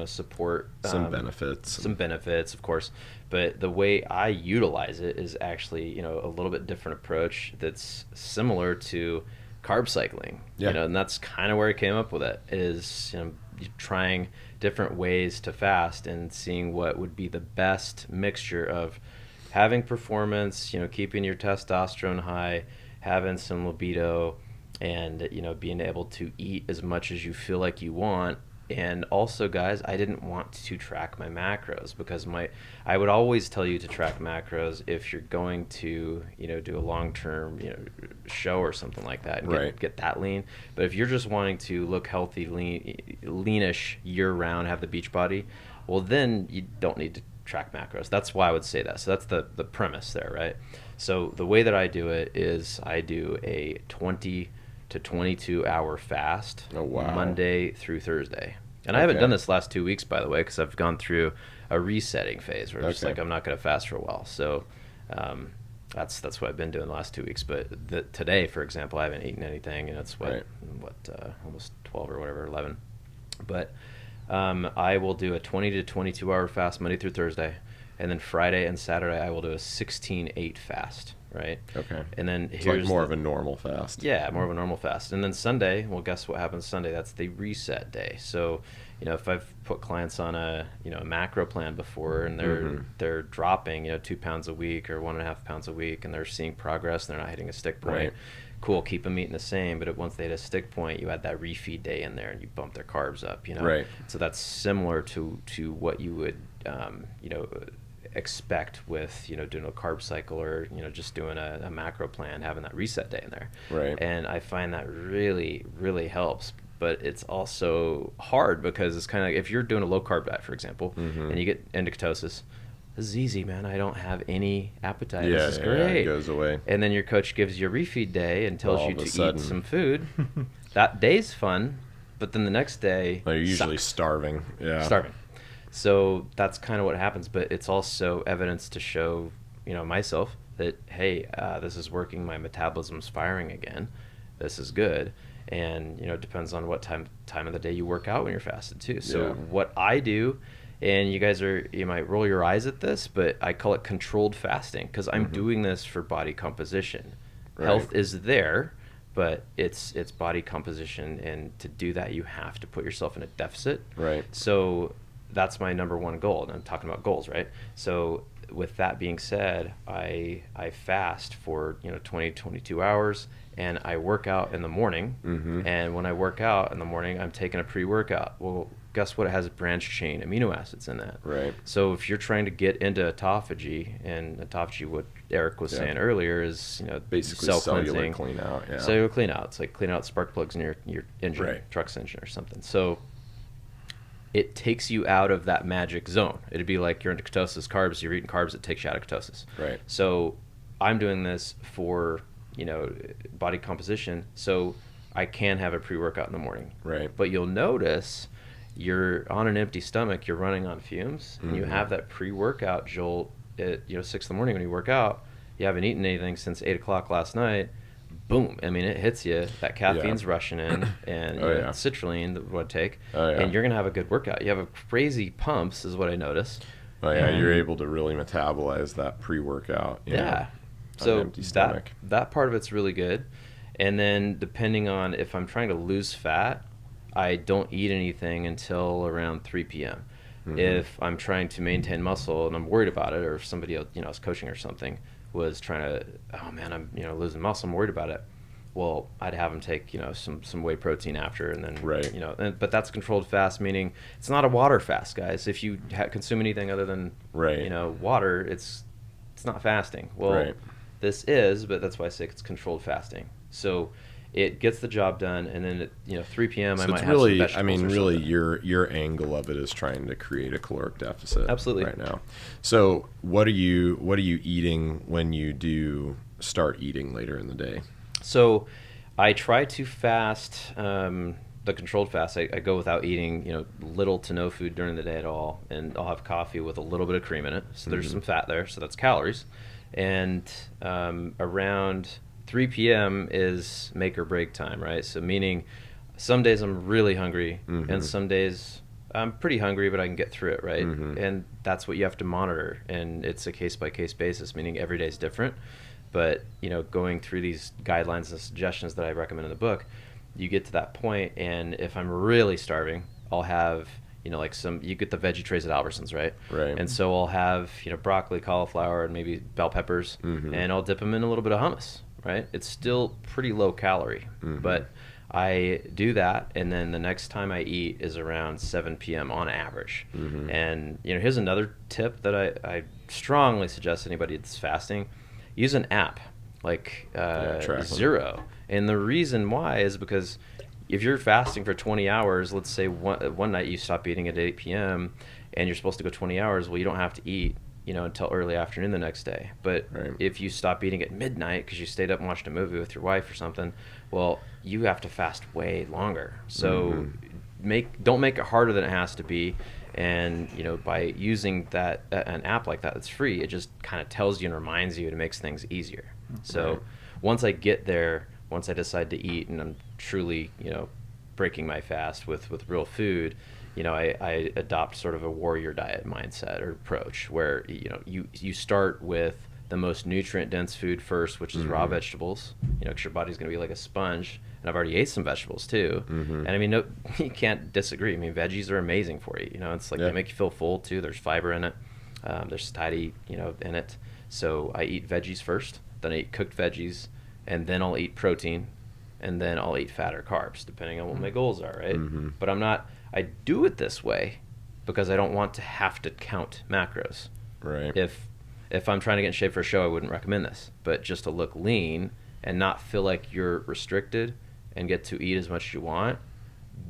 B: support
A: some benefits.
B: Some benefits, of course. But the way I utilize it is actually a little bit different approach that's similar to carb cycling.
A: Yeah.
B: And that's kind of where I came up with it. Is trying different ways to fast and seeing what would be the best mixture of having performance, keeping your testosterone high, having some libido, and being able to eat as much as you feel like you want. And also, guys, I didn't want to track my macros because I would always tell you to track macros if you're going to do a long-term show or something like that and get that lean. But if you're just wanting to look healthy, leanish year-round, have the beach body, well, then you don't need to track macros. That's why I would say that. So that's the premise there, right? So the way that I do it is I do a 20 to 22 hour fast.
A: Oh, wow.
B: Monday through Thursday. And I haven't done this last 2 weeks, by the way, because I've gone through a resetting phase where I'm just I'm not going to fast for a while. So that's what I've been doing the last 2 weeks. But today, for example, I haven't eaten anything, and it's almost 12 or whatever, 11. But I will do a 20 to 22 hour fast Monday through Thursday, and then Friday and Saturday I will do a 16-8 fast. Right.
A: Okay.
B: And then
A: here's more of a normal fast.
B: Yeah, more of a normal fast. And then Sunday, well, guess what happens Sunday? That's the reset day. So, if I've put clients on a macro plan before, and they're dropping 2 pounds a week or 1.5 pounds a week, and they're seeing progress, and they're not hitting a stick point.
A: Right.
B: cool, keep them eating the same, but once they hit a stick point, you add that refeed day in there and you bump their carbs up, you know?
A: Right.
B: So that's similar to what you would, you know, expect with, you know, doing a carb cycle or, you know, just doing a macro plan, having that reset day in there.
A: Right.
B: And I find that really, really helps. But it's also hard because it's kind of like if you're doing a low carb diet, for example, and you get into ketosis, this is easy, man. I don't have any appetite.
A: Yeah,
B: this is great.
A: it goes away.
B: And then your coach gives you a refeed day and tells you to
A: sudden.
B: eat some food. That day's fun, but then the next day,
A: you're usually
B: sucks.
A: starving. Yeah.
B: Starving. So that's kind of what happens. But it's also evidence to show, you know, myself that, hey, this is working. My metabolism's firing again. This is good. And, you know, it depends on what time of the day you work out when you're fasted too. So what I do, and you might roll your eyes at this, but I call it controlled fasting because I'm doing this for body composition.
A: Right.
B: Health is there, but it's body composition, and to do that you have to put yourself in a deficit.
A: Right.
B: So that's my number one goal, and I'm talking about goals, right? So with that being said, I fast for, you know, 22 hours, and I work out in the morning. And when I work out in the morning, I'm taking a pre-workout. Well, guess what? It has branched chain amino acids in that.
A: Right.
B: So if you're trying to get into autophagy, and autophagy, what Eric was saying earlier, is, you know,
A: basically
B: cell-cleansing,
A: cellular clean out. Yeah.
B: cellular clean out. It's like clean out spark plugs in your engine,
A: Right.
B: truck's engine or something. So it takes you out of that magic zone. It'd be like you're into ketosis, carbs, you're eating carbs, it takes you out of ketosis.
A: Right.
B: So I'm doing this for, you know, body composition, so I can have a pre-workout in the morning.
A: Right.
B: But you'll notice you're on an empty stomach, you're running on fumes, and you have that pre-workout jolt at, you know, 6 in the morning when you work out. You haven't eaten anything since 8 o'clock last night. Boom. I mean, it hits you. That caffeine's rushing in, and you know, citrulline that would take, and you're going to have a good workout. You have a crazy pumps is what I noticed.
A: Oh, yeah, you're able to really metabolize that pre-workout.
B: Yeah. So that part of it's really good. And then depending on if I'm trying to lose fat, I don't eat anything until around 3 p.m. If I'm trying to maintain muscle and I'm worried about it, or if somebody else, you know, I was coaching or something, was trying to, oh man, I'm, you know, losing muscle, I'm worried about it. Well, I'd have them take, you know, some whey protein after, and then, you know, but that's controlled fast, meaning it's not a water fast, guys. If you consume anything other than, you know, water, it's not fasting. Well, this is, but that's why I say it's controlled fasting. So it gets the job done, and then at, you know, 3 p.m.
A: So
B: I might have
A: really,
B: some vegetables.
A: I mean,
B: or
A: really,
B: something.
A: your angle of it is trying to create a caloric deficit.
B: Absolutely.
A: Right now. So what are you eating when you do start eating later in the day?
B: So I try to fast, the controlled fast. I go without eating, you know, little to no food during the day at all, and I'll have coffee with a little bit of cream in it. So there's some fat there, so that's calories. And around 3 p.m. is make or break time, right? So meaning some days I'm really hungry, and some days I'm pretty hungry, but I can get through it, right? And that's what you have to monitor, and it's a case-by-case basis, meaning every day is different. But, you know, going through these guidelines and suggestions that I recommend in the book, you get to that point, and if I'm really starving, I'll have, you know, like you get the veggie trays at Albertsons, right?
A: Right.
B: And so I'll have, you know, broccoli, cauliflower, and maybe bell peppers, and I'll dip them in a little bit of hummus, right? It's still pretty low calorie, but I do that, and then the next time I eat is around 7 p.m. on average. And, you know, here's another tip that I strongly suggest anybody that's fasting: use an app like Zero. And the reason why is because if you're fasting for 20 hours, let's say one night you stop eating at 8 p.m. and you're supposed to go 20 hours, well, you don't have to eat, you know, until early afternoon the next day. But if you stop eating at midnight because you stayed up and watched a movie with your wife or something, well, you have to fast way longer. So don't make it harder than it has to be. And, you know, by using that an app like that that's free, it just kind of tells you and reminds you, and it makes things easier. So once I get there, once I decide to eat and I'm truly, you know, breaking my fast with real food, you know, I adopt sort of a warrior diet mindset or approach where, you know, you start with the most nutrient-dense food first, which is raw vegetables, you know, because your body's going to be like a sponge. And I've already ate some vegetables too. And I mean, no, you can't disagree. I mean, veggies are amazing for you. You know, it's like they make you feel full too. There's fiber in it. There's satiety, you know, in it. So I eat veggies first, then I eat cooked veggies, and then I'll eat protein, and then I'll eat fat or carbs, depending on what my goals are, right? But I do it this way because I don't want to have to count macros.
A: Right.
B: If I'm trying to get in shape for a show, I wouldn't recommend this. But just to look lean and not feel like you're restricted and get to eat as much as you want,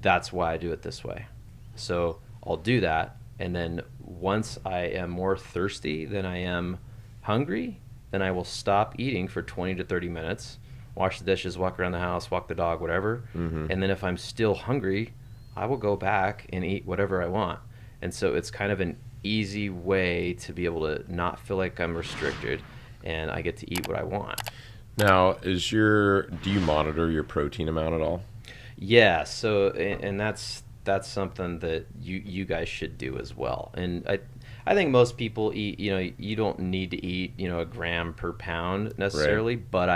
B: that's why I do it this way. So I'll do that, and then once I am more thirsty than I am hungry, then I will stop eating for 20 to 30 minutes, wash the dishes, walk around the house, walk the dog, whatever. And then if I'm still hungry, I will go back and eat whatever I want. And so it's kind of an easy way to be able to not feel like I'm restricted, and I get to eat what I want.
A: Now, do you monitor your protein amount at all?
B: Yeah, so and that's something that you guys should do as well. And I think most people eat, you don't need to eat, a gram per pound necessarily, right. But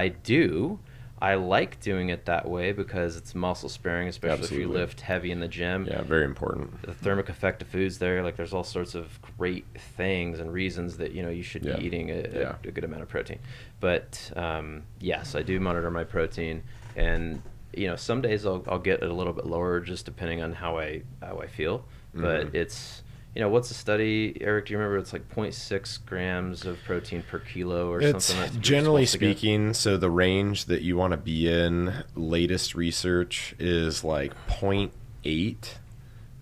B: I like doing it that way because it's muscle sparing, especially Absolutely. If you lift heavy in the gym.
A: Yeah, very important.
B: The thermic effect of foods there, like there's all sorts of great things and reasons that, you should be eating a good amount of protein. But yes, I do monitor my protein, and some days I'll get it a little bit lower just depending on how I feel. But it's what's the study, Eric? Do you remember? It's like 0.6 grams of protein per kilo or something.
A: It's generally speaking, so the range that you want to be in, latest research is like 0.8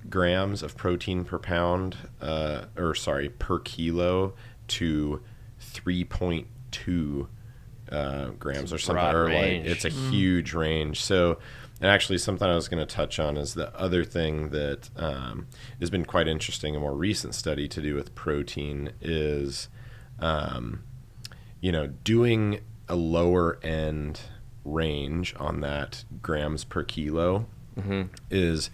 A: grams of protein per pound, per kilo to 3.2 grams or something. Or like, it's a huge range. So, and actually something I was going to touch on is the other thing that has been quite interesting, a more recent study to do with protein is, doing a lower end range on that grams per kilo is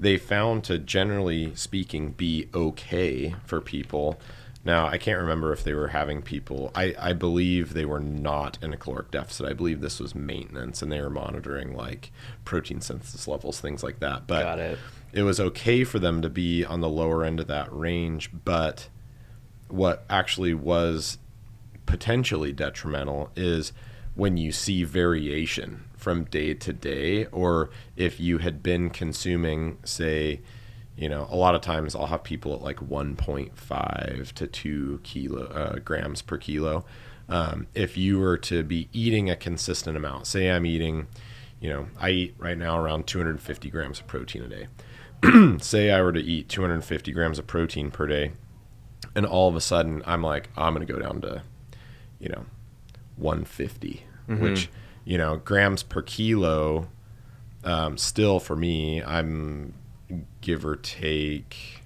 A: they found to, generally speaking, be okay for people. Now, I can't remember if they were having people, I believe they were not in a caloric deficit. I believe this was maintenance, and they were monitoring like protein synthesis levels, things like that. But
B: Got it.
A: It was okay for them to be on the lower end of that range. But what actually was potentially detrimental is when you see variation from day to day, or if you had been consuming, say, a lot of times I'll have people at like 1.5 to 2 grams per kilo. If you were to be eating a consistent amount, say I'm eating, I eat right now around 250 grams of protein a day. Say I were to eat 250 grams of protein per day, and all of a sudden I'm like, I'm going to go down to, 150, which, grams per kilo, still for me, I'm give or take,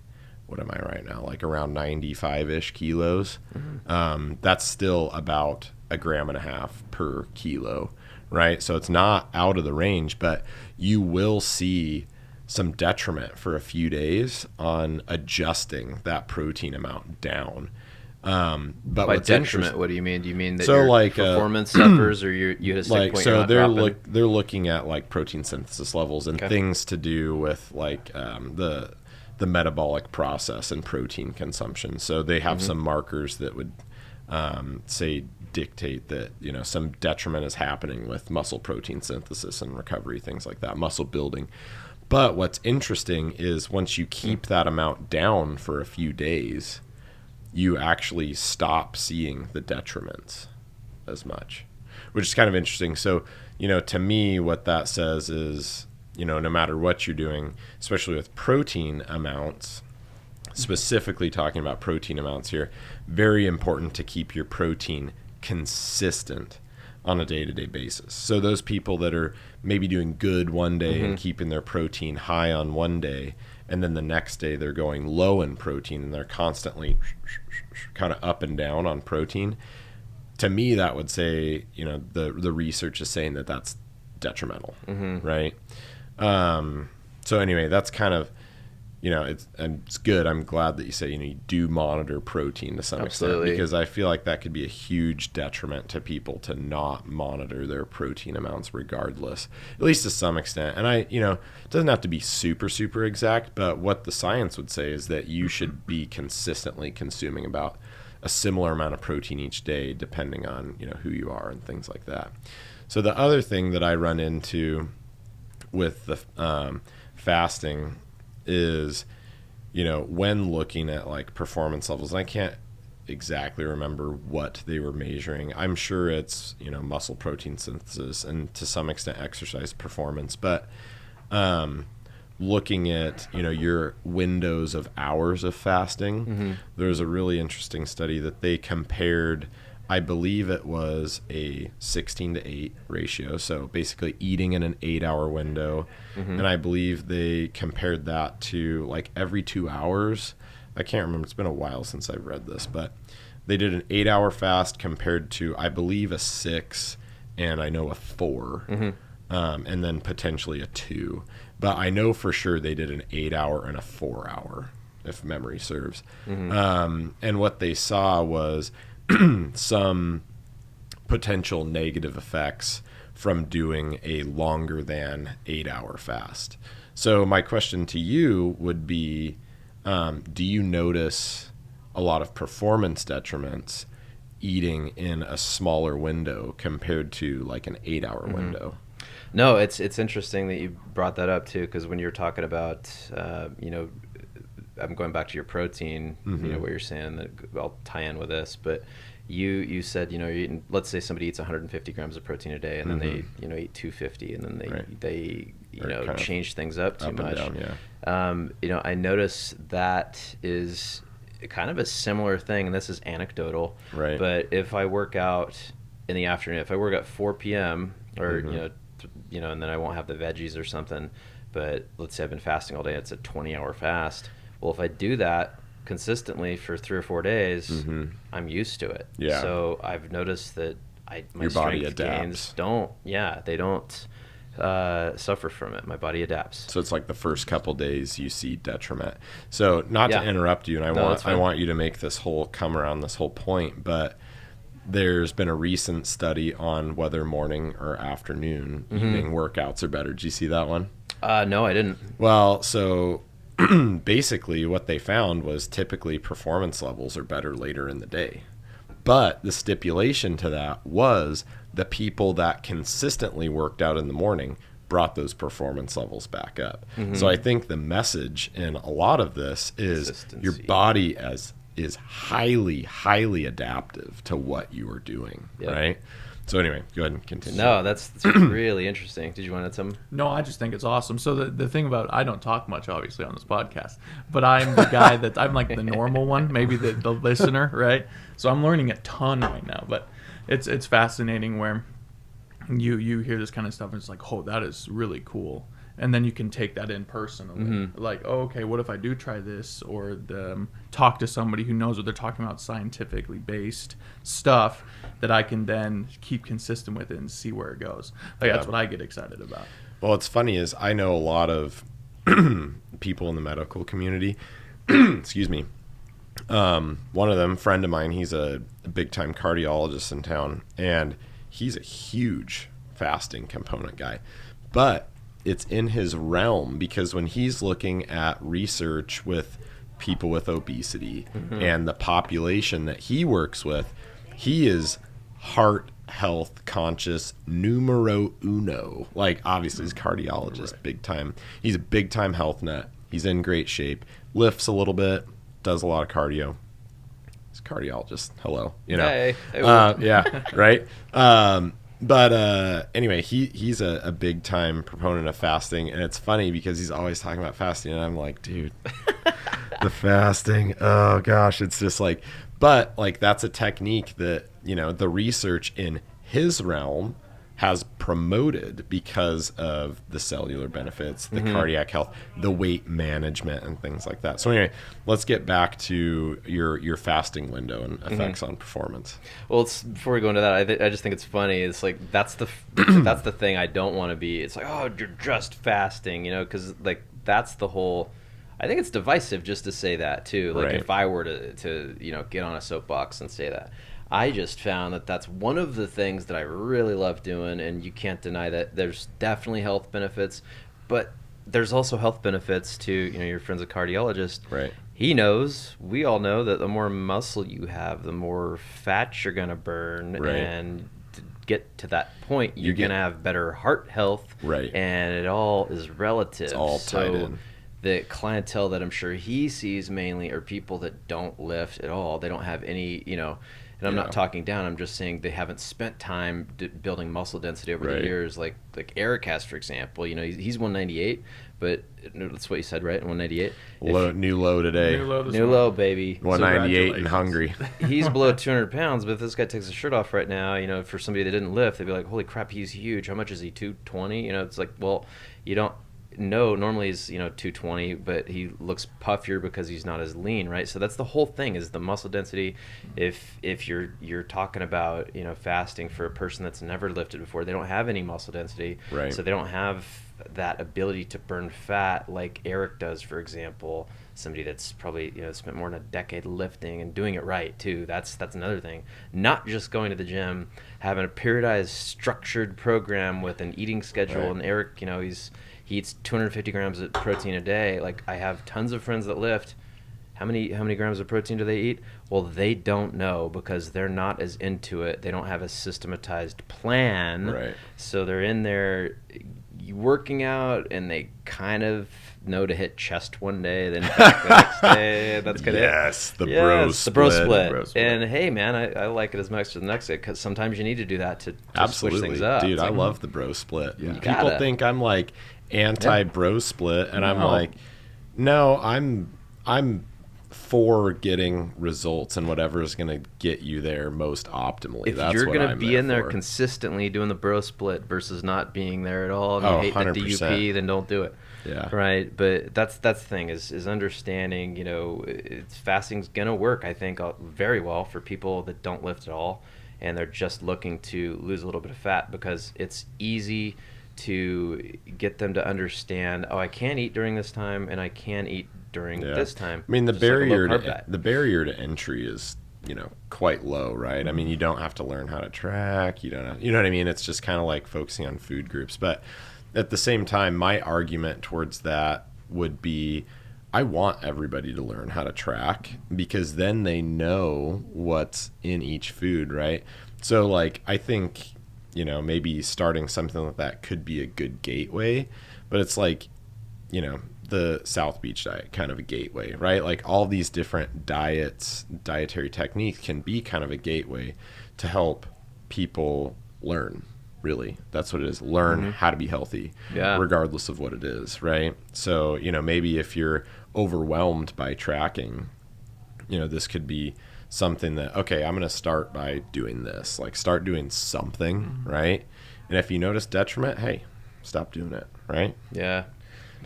A: what am I right now? Like around 95-ish kilos. That's still about 1.5 grams per kilo, right? So it's not out of the range, but you will see some detriment for a few days on adjusting that protein amount down. But
B: by detriment, what do you mean? Do you mean that
A: so
B: your
A: like,
B: performance suffers, or you hit a stick point?
A: So they're looking at like protein synthesis levels and things to do with like the metabolic process and protein consumption. So they have some markers that would say dictate that some detriment is happening with muscle protein synthesis and recovery, things like that, muscle building. But what's interesting is once you keep that amount down for a few days, you actually stop seeing the detriments as much, which is kind of interesting. So, to me, what that says is, no matter what you're doing, especially with protein amounts, specifically talking about protein amounts here, very important to keep your protein consistent on a day-to-day basis. So those people that are maybe doing good one day and keeping their protein high on one day, and then the next day they're going low in protein and they're constantly kind of up and down on protein, to me that would say, the research is saying that that's detrimental, right? So anyway, that's kind of, it's good. I'm glad that you say, you do monitor protein to some extent, because I feel like that could be a huge detriment to people to not monitor their protein amounts regardless, at least to some extent. And it doesn't have to be super, super exact, but what the science would say is that you should be consistently consuming about a similar amount of protein each day, depending on, who you are and things like that. So the other thing that I run into with the fasting is, when looking at like performance levels, and I can't exactly remember what they were measuring. I'm sure it's, muscle protein synthesis and to some extent exercise performance, but looking at, your windows of hours of fasting, there's a really interesting study that they compared. I believe it was a 16-to-8 ratio. So basically eating in an 8-hour window. And I believe they compared that to like every 2 hours. I can't remember. It's been a while since I've read this, but they did an 8-hour fast compared to, I believe, a 6 and I know a 4, and then potentially a 2. But I know for sure they did an 8-hour and a 4-hour, if memory serves. And what they saw was some potential negative effects from doing a longer than 8-hour fast. So my question to you would be, do you notice a lot of performance detriments eating in a smaller window compared to like an 8-hour window?
B: No, it's interesting that you brought that up too, because when you're talking about, I'm going back to your protein, what you're saying, that I'll tie in with this, but you said, you're eating, let's say somebody eats 150 grams of protein a day and then they, eat 250 and then they change things up too much. Down, I notice that is kind of a similar thing, and this is anecdotal, right? But if I work out in the afternoon, if I work at 4 p.m. or, and then I won't have the veggies or something, but let's say I've been fasting all day, it's a 20-hour fast. Well, if I do that consistently for 3 or 4 days, I'm used to it. Yeah. So I've noticed that my
A: your body
B: strength
A: adapts.
B: gains they don't suffer from it. My body adapts.
A: So it's like the first couple days you see detriment. So not to interrupt you, and I want you to make this whole come around this whole point, but there's been a recent study on whether morning or afternoon evening workouts are better. Did you see that one?
B: No, I didn't.
A: Well, so basically what they found was typically performance levels are better later in the day. But the stipulation to that was the people that consistently worked out in the morning brought those performance levels back up. So I think the message in a lot of this is your body is highly, highly adaptive to what you are doing, right? So anyway, go ahead and continue.
B: No, that's really interesting. Did you want to tell me?
C: No, I just think it's awesome. So the thing about, I don't talk much, obviously, on this podcast, but I'm the guy I'm like the normal one, maybe the listener, right? So I'm learning a ton right now, but it's fascinating where you hear this kind of stuff and it's like, oh, that is really cool. And then you can take that in personally. Like, oh, okay, what if I do try this? Or talk to somebody who knows what they're talking about, scientifically based stuff that I can then keep consistent with it and see where it goes. Like, that's what I get excited about.
A: Well, what's funny is I know a lot of people in the medical community. Excuse me. One of them, friend of mine, he's a big-time cardiologist in town, and he's a huge fasting component guy. But it's in his realm, because when he's looking at research with people with obesity and the population that he works with, he is heart health conscious numero uno. Like, obviously he's a cardiologist, big time. He's a big time health nut. He's in great shape, lifts a little bit, does a lot of cardio. He's a cardiologist. Hello.
B: Hey.
A: Yeah, right. But anyway, he's a big time proponent of fasting, and it's funny because he's always talking about fasting, and I'm like, dude, the fasting, oh gosh, it's just like, but like that's a technique that, the research in his realm has promoted because of the cellular benefits, the cardiac health, the weight management, and things like that. So anyway, let's get back to your fasting window and effects on performance.
B: Well, before we go into that, I just think it's funny. It's like that's the thing I don't want to be. It's like, oh, you're just fasting, because like that's the whole. I think it's divisive just to say that too. Like if I were to get on a soapbox and say that. I just found that that's one of the things that I really love doing, and you can't deny that there's definitely health benefits, but there's also health benefits to, your friend's a cardiologist.
A: Right.
B: he knows, we all know that the more muscle you have, the more fat you're going to burn.
A: Right.
B: And to get to that point, you're going to have better heart health.
A: Right.
B: And it all is relative.
A: It's all tied in.
B: The clientele that I'm sure he sees mainly are people that don't lift at all. They don't have any, and I'm not talking down. I'm just saying they haven't spent time building muscle density over the years. Like Eric has, for example. He's 198, but that's what you said, right? 198.
A: New low today.
C: New
B: low, baby.
A: 198 and hungry.
B: He's below 200 pounds, but if this guy takes his shirt off right now, for somebody that didn't lift, they'd be like, holy crap, he's huge. How much is he, 220? It's like, well, you don't. No, normally he's 220, but he looks puffier because he's not as lean, right? So that's the whole thing, is the muscle density. If you're talking about fasting for a person that's never lifted before, they don't have any muscle density,
A: right?
B: So they don't have that ability to burn fat like Eric does, for example. Somebody that's probably spent more than a decade lifting and doing it right too. That's another thing. Not just going to the gym, having a periodized, structured program with an eating schedule. Right. And Eric, he eats 250 grams of protein a day. Like, I have tons of friends that lift. How many grams of protein do they eat? Well, they don't know because they're not as into it. They don't have a systematized plan.
A: Right. So
B: they're in there working out, and they kind of know to hit chest one day, then back the next day. That's kind of
A: the
B: bro split. And hey, man, I like it as much as the next day, because sometimes you need to do that to switch things up.
A: Dude, I love the bro split.
C: Yeah.
A: People think I'm like anti-bro split, and I'm like, no, I'm for getting results and whatever is going to get you there most optimally.
B: If you're going to be in there consistently doing the bro split versus not being there at all, and you hate 100%. The DUP, then don't do it.
A: Yeah.
B: Right. But that's the thing is understanding, fasting's going to work, I think, very well for people that don't lift at all, and they're just looking to lose a little bit of fat, because it's easy to get them to understand, I can't eat during this time, and I can eat during this time.
A: I mean, the barrier to entry is, quite low, right? I mean, you don't have to learn how to track. You know what I mean? It's just kind of like focusing on food groups. But at the same time, my argument towards that would be, I want everybody to learn how to track, because then they know what's in each food, right? So, I think, maybe starting something like that could be a good gateway, but it's like, the South Beach diet, kind of a gateway, right? Like, all these different dietary techniques can be kind of a gateway to help people learn, really. That's what it is. Learn how to be healthy, regardless of what it is, right? So, maybe if you're overwhelmed by tracking, this could be something that, okay, I'm going to start by doing this. Like, start doing something, right? And if you notice detriment, hey, stop doing it, right?
B: Yeah.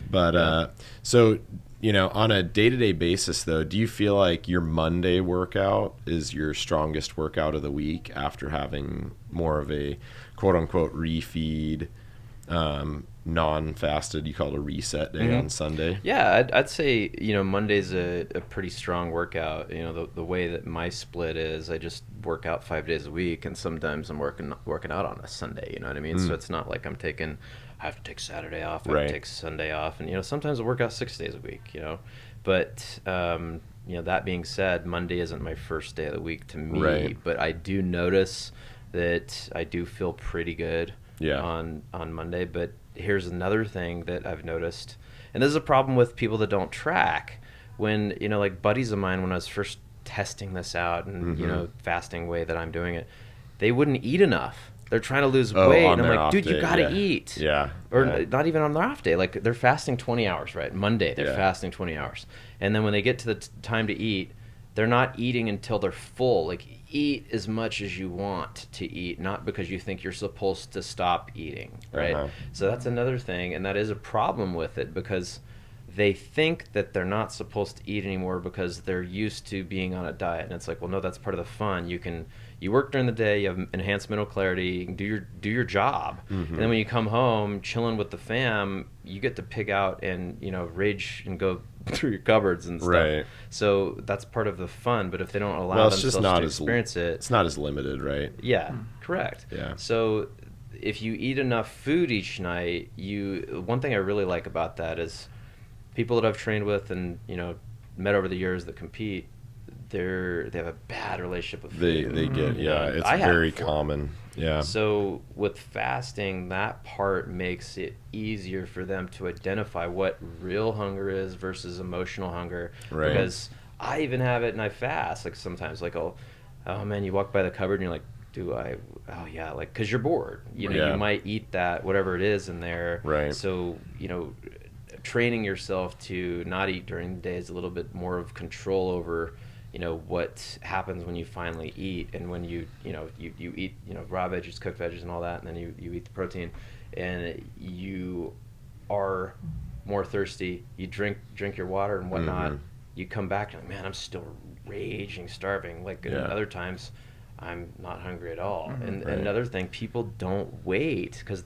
A: But so, on a day-to-day basis, though, do you feel like your Monday workout is your strongest workout of the week after having more of a quote-unquote refeed, non-fasted, you call it a reset day on Sunday?
B: Yeah, I'd say, Monday's a pretty strong workout. The way that my split is, I just work out 5 days a week, and sometimes I'm working out on a Sunday, you know what I mean? So it's not like I have to take Saturday off, I have to take Sunday off, and sometimes I work out 6 days a week, But that being said, Monday isn't my first day of the week to me, but I do notice that I do feel pretty good on Monday. But here's another thing that I've noticed, and this is a problem with people that don't track. When like buddies of mine, when I was first testing this out, and fasting way that I'm doing it, they wouldn't eat enough. They're trying to lose weight, and I'm like, dude, you gotta eat.
A: Yeah.
B: Or not even on their off day. Like, they're fasting 20 hours, right? Monday, they're fasting 20 hours. And then when they get to the time to eat, they're not eating until they're full. Like, eat as much as you want to eat, not because you think you're supposed to stop eating, right? So that's another thing, and that is a problem with it, because they think that they're not supposed to eat anymore because they're used to being on a diet. And it's like, well, no, that's part of the fun. You work during the day, you have enhanced mental clarity, you can do your job. And then when you come home, chilling with the fam, you get to pig out and, rage and go through your cupboards and stuff. Right. So that's part of the fun. But if they don't allow themselves to experience it,
A: it's not as limited, right?
B: Yeah, correct.
A: Yeah.
B: So if you eat enough food each night, one thing I really like about that is people that I've trained with and, met over the years that compete, they have a bad relationship with
A: They
B: food.
A: get, it's very common. Yeah.
B: So with fasting, that part makes it easier for them to identify what real hunger is versus emotional hunger.
A: Right.
B: Because I even have it and I fast. Like sometimes, like, oh man, you walk by the cupboard and you're like, do I? Oh yeah, like, because you're bored. You know, you might eat that whatever it is in there.
A: Right.
B: So training yourself to not eat during the day is a little bit more of control over what happens when you finally eat, and when you eat raw veggies, cooked veggies and all that, and then you eat the protein and you are more thirsty, you drink your water and whatnot, you come back and like, man, I'm still raging starving, like other times I'm not hungry at all. And another thing, people don't wait, because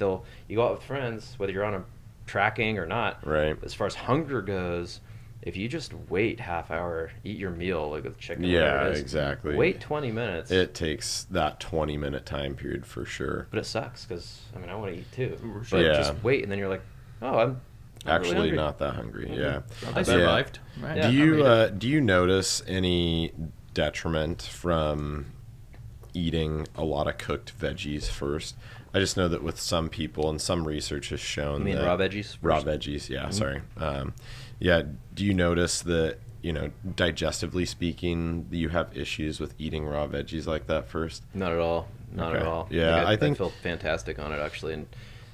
B: you go out with friends, whether you're on a tracking or not, as far as hunger goes, if you just wait half hour, eat your meal, like with chicken, whatever it is,
A: exactly.
B: Wait 20 minutes.
A: It takes that 20-minute time period for sure.
B: But it sucks, because I want to eat too.
C: Sure.
B: But just wait, and then you're like, oh, I'm
A: actually
B: really
A: not that hungry. Yeah.
C: I survived.
A: Right. Do you notice any detriment from eating a lot of cooked veggies first? I just know that with some people, and some research has shown that
B: raw veggies first?
A: Raw veggies, yeah, sorry. Do you notice that, digestively speaking, you have issues with eating raw veggies like that first?
B: Not at all. Not at all.
A: Yeah,
B: I
A: think
B: I feel fantastic on it, actually. And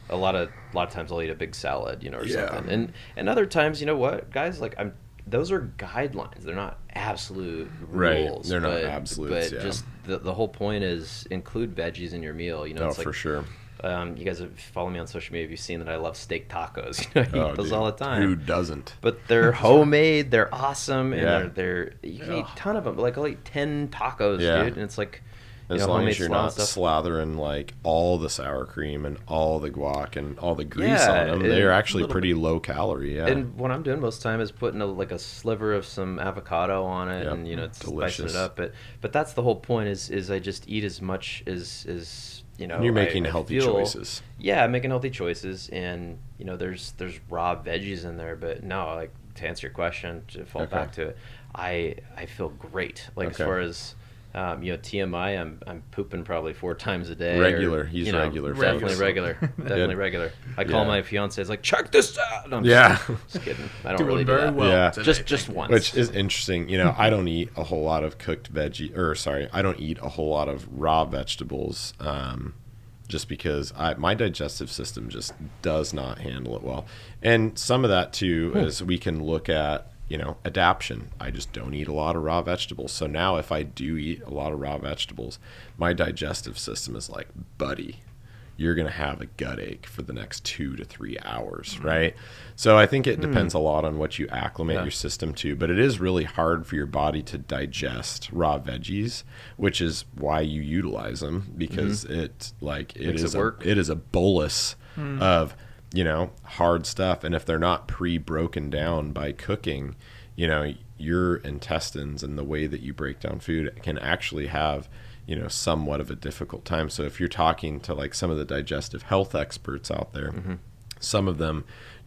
B: a lot of times I'll eat a big salad, or something. And other times, you know what, guys, like those are guidelines. They're not absolute rules.
A: They're not absolutes.
B: But just the whole point is include veggies in your meal.
A: For sure.
B: You guys have followed me on social media. You've seen that I love steak tacos. I eat those all the time.
A: Who doesn't?
B: But they're homemade. They're awesome, and you can eat a ton of them. Like I'll eat 10 tacos, dude, and it's like.
A: As long as you're not slathering like all the sour cream and all the guac and all the grease on them, they're actually pretty low calorie. Yeah.
B: And what I'm doing most of the time is putting a sliver of some avocado on it, and it's spicing it up. But that's the whole point. Is I just eat as much as
A: you're making healthy choices.
B: Yeah, I'm making healthy choices, and there's raw veggies in there. But no, like, to answer your question, to fall back to it, I feel great. Like as far as TMI, I'm pooping probably 4 times a day.
A: Regular. He's regular.
B: Definitely regular. Definitely regular. I call my fiance. It's like, check this out. I'm just kidding. I don't really do that.
C: Well
B: just once.
A: Which is interesting. I don't eat a whole lot of I don't eat a whole lot of raw vegetables. Just because my digestive system just does not handle it well. And some of that too is we can look at adaptation. I just don't eat a lot of raw vegetables. So now if I do eat a lot of raw vegetables, my digestive system is like, buddy, you're going to have a gut ache for the next 2 to 3 hours, right? So I think it depends a lot on what you acclimate your system to, but it is really hard for your body to digest raw veggies, which is why you utilize them, because it is a bolus of hard stuff. And if they're not pre-broken down by cooking, your intestines and the way that you break down food can actually have, somewhat of a difficult time. So if you're talking to like some of the digestive health experts out there, some of them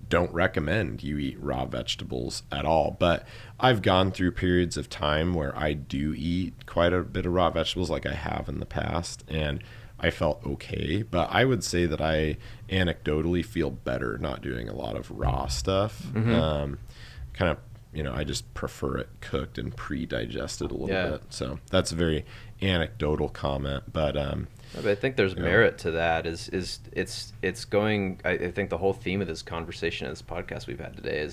A: don't recommend you eat raw vegetables at all. But I've gone through periods of time where I do eat quite a bit of raw vegetables, like I have in the past, and I felt okay. But I would say that I anecdotally feel better not doing a lot of raw stuff. I just prefer it cooked and pre-digested a little bit. So that's a very anecdotal comment, but
B: I think there's merit to that. It's going. I think the whole theme of this conversation, this podcast we've had today,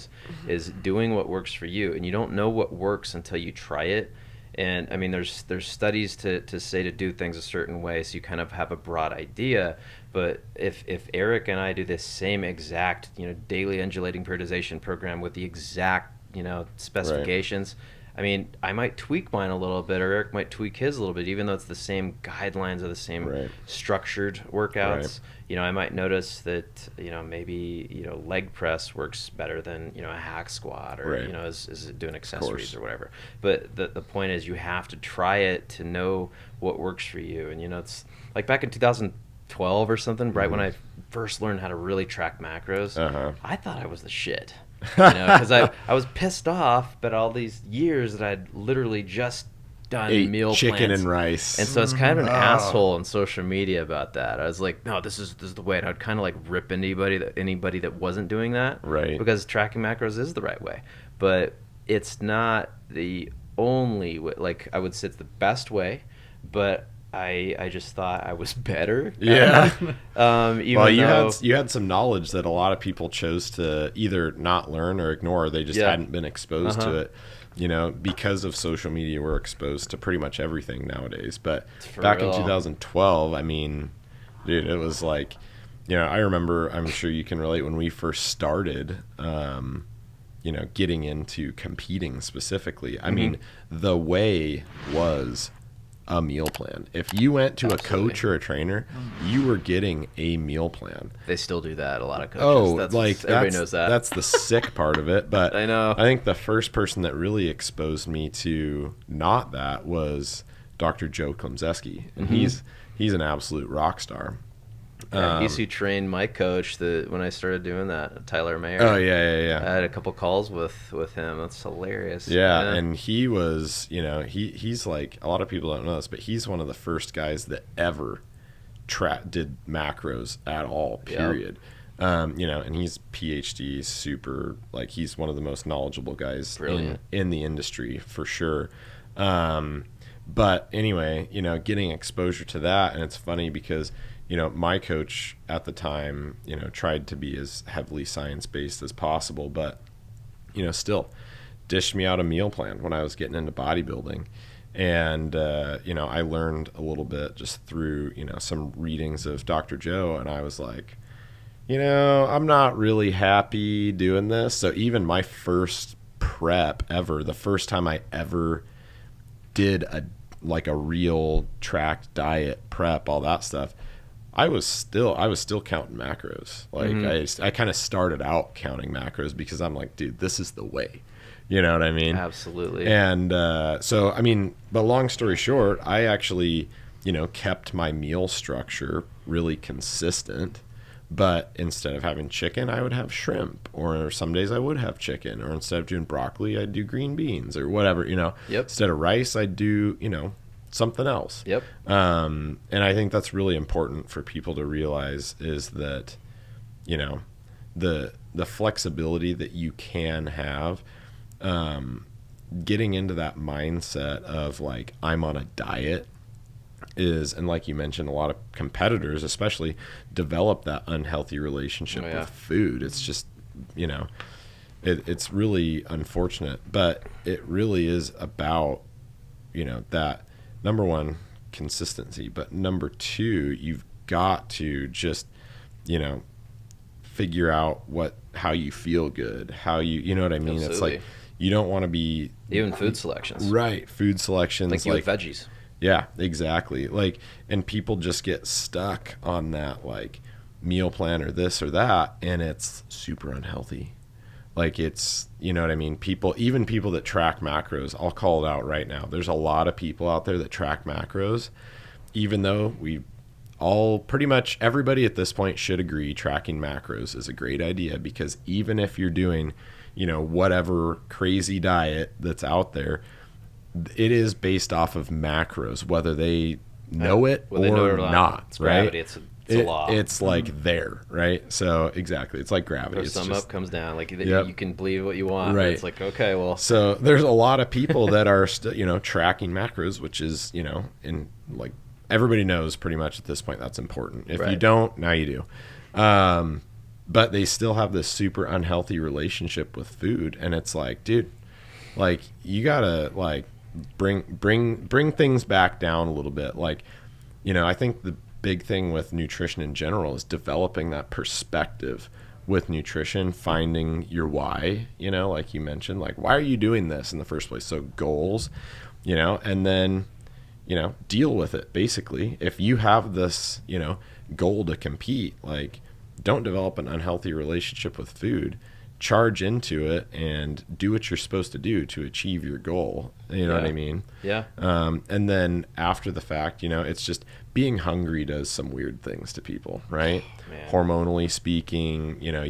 B: is doing what works for you, and you don't know what works until you try it. And I mean, there's studies to say to do things a certain way, so you kind of have a broad idea. But if Eric and I do this same exact daily undulating periodization program with the exact specifications, I mean, I might tweak mine a little bit, or Eric might tweak his a little bit, even though it's the same guidelines or the same structured workouts. I might notice that maybe leg press works better than a hack squat, or is doing accessories or whatever. But the point is, you have to try it to know what works for you. And it's like back in 2012 or something, right when I first learned how to really track macros, I thought I was the shit. Because I was pissed off, but all these years that I'd literally just done
A: Ate
B: meal
A: chicken
B: plans.
A: and rice.
B: And so it's kind of an asshole on social media about that. I was like, no, this is the way. And I'd kind of like rip anybody that wasn't doing that.
A: Right.
B: Because tracking macros is the right way. But it's not the only way. Like, I would say it's the best way, but I just thought I was better.
A: Yeah.
B: Even
A: you had some knowledge that a lot of people chose to either not learn or ignore. They just hadn't been exposed to it. Because of social media, we're exposed to pretty much everything nowadays. But back in 2012, I mean, dude, it was like, I remember, I'm sure you can relate, when we first started, getting into competing specifically. I mean, the way was a meal plan. If you went to a coach or a trainer, you were getting a meal plan.
B: They still do that. A lot of coaches. Everybody knows that.
A: That's the sick part of it. But
B: I know.
A: I think the first person that really exposed me to not that was Dr. Joe Klemczewski, and he's an absolute rock star.
B: He's who trained my coach when I started doing that, Tyler Mayer.
A: Oh, yeah.
B: I had a couple calls with him. That's hilarious.
A: Yeah, and he was, he's like, a lot of people don't know this, but he's one of the first guys that ever did macros at all, period. Yep. And he's PhD, super, like, he's one of the most knowledgeable guys in the industry, for sure. But anyway, getting exposure to that, and it's funny because my coach at the time, tried to be as heavily science-based as possible, but, still dished me out a meal plan when I was getting into bodybuilding. And, I learned a little bit just through, some readings of Dr. Joe, and I was like, I'm not really happy doing this. So even my first prep ever, the first time I ever did a real tracked diet prep, all that stuff, I was still counting macros. Like I kind of started out counting macros because I'm like, dude, this is the way. You know what I mean?
B: Absolutely.
A: And so, I mean, but long story short, I actually, kept my meal structure really consistent. But instead of having chicken, I would have shrimp. Or some days I would have chicken. Or instead of doing broccoli, I'd do green beans or whatever, Yep. Instead of rice, I'd do, something else.
B: Yep.
A: And I think that's really important for people to realize is that, the flexibility that you can have, getting into that mindset of like, I'm on a diet is, and like you mentioned, a lot of competitors especially develop that unhealthy relationship with food. It's just, it's really unfortunate, but it really is about, that number one, consistency, but number two, you've got to just, figure out how you feel good, how you know what I mean?
B: Absolutely.
A: It's like, you don't want to be
B: even food selections.
A: Right. Food selections.
B: Like you with veggies.
A: Yeah, exactly. Like, and people just get stuck on that, like, meal plan or this or that, and it's super unhealthy. Like, it's, you know what I mean? Even people that track macros, I'll call it out right now. There's a lot of people out there that track macros, even though pretty much everybody at this point should agree tracking macros is a great idea, because even if you're doing, whatever crazy diet that's out there, it is based off of macros, whether they know it or not.
B: It's
A: right?
B: gravity. It's a law.
A: It's like there, right? So exactly, it's like gravity.
B: There's some up, comes down. Like you can believe what you want.
A: Right.
B: It's like, okay, well.
A: So there's a lot of people that are still, tracking macros, which is, in like everybody knows pretty much at this point that's important. If you don't, now you do. But they still have this super unhealthy relationship with food, and it's like, dude, like you gotta like bring things back down a little bit. Like, I think the big thing with nutrition in general is developing that perspective with nutrition, finding your why, like you mentioned, like, why are you doing this in the first place? So goals, and then, deal with it. Basically, if you have this, goal to compete, like, don't develop an unhealthy relationship with food. charge into it and do what you're supposed to do to achieve your goal. You know what I mean?
B: Yeah.
A: And then after the fact, you know, it's just being hungry does some weird things to people, right?
B: Man.
A: Hormonally speaking, you know,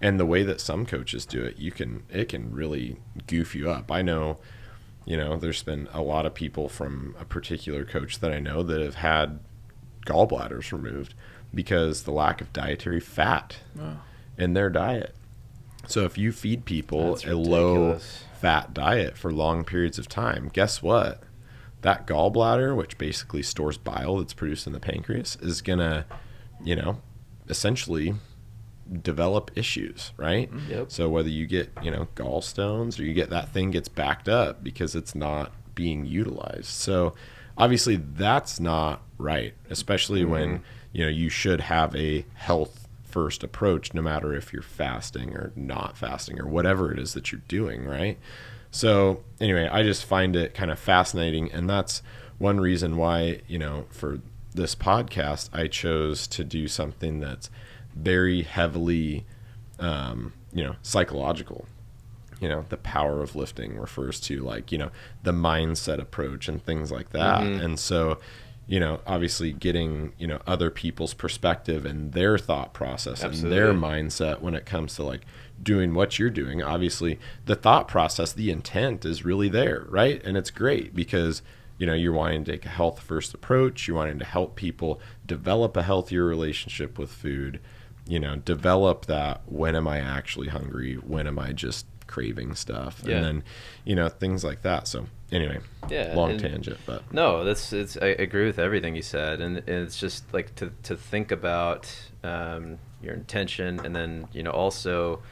A: and the way that some coaches do it, it can really goof you up. I know, you know, there's been a lot of people from a particular coach that I know that have had gallbladders removed because the lack of dietary fat in their diet. So if you feed people a low fat diet for long periods of time, guess what? That gallbladder, which basically stores bile that's produced in the pancreas, is going to, you know, essentially develop issues, right?
B: Yep.
A: So whether you get, you know, gallstones or you get that thing gets backed up because it's not being utilized. So obviously that's not right, especially when, you know, you should have a health first approach no matter if you're fasting or not fasting or whatever it is that you're doing, right? So anyway, I just find it kind of fascinating, and that's one reason why, you know, for this podcast I chose to do something that's very heavily you know, psychological. You know, the power of lifting refers to, like, you know, the mindset approach and things like that. And so, you know, obviously getting, you know, other people's perspective and their thought process and their mindset when it comes to like doing what you're doing. Obviously the thought process, the intent is really there, right? And it's great because, you know, you're wanting to take a health first approach. You're wanting to help people develop a healthier relationship with food, you know, develop that, when am I actually hungry? When am I just craving stuff? And then, you know, things like that. So anyway, long tangent, but
B: no, I agree with everything you said. And it's just like to think about your intention, and then, you know, also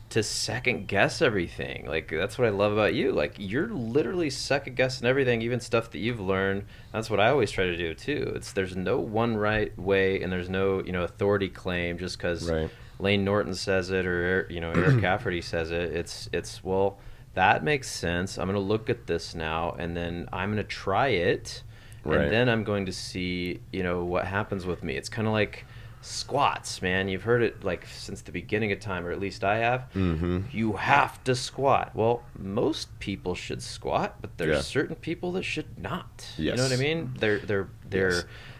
B: to second guess everything. Like, that's what I love about you. Like, you're literally second guessing everything, even stuff that you've learned. That's what I always try to do too. There's no one right way, and there's no, you know, authority claim just because Lane Norton says it or, you know, EricCafferty says it. It's well, that makes sense. I'm going to look at this now, and then I'm going to try it, and then I'm going to see, you know, what happens with me. It's kind of like squats, man. You've heard it like since the beginning of time, or at least I have. You have to squat. Well, most people should squat, but there's certain people that should not. You know what I mean?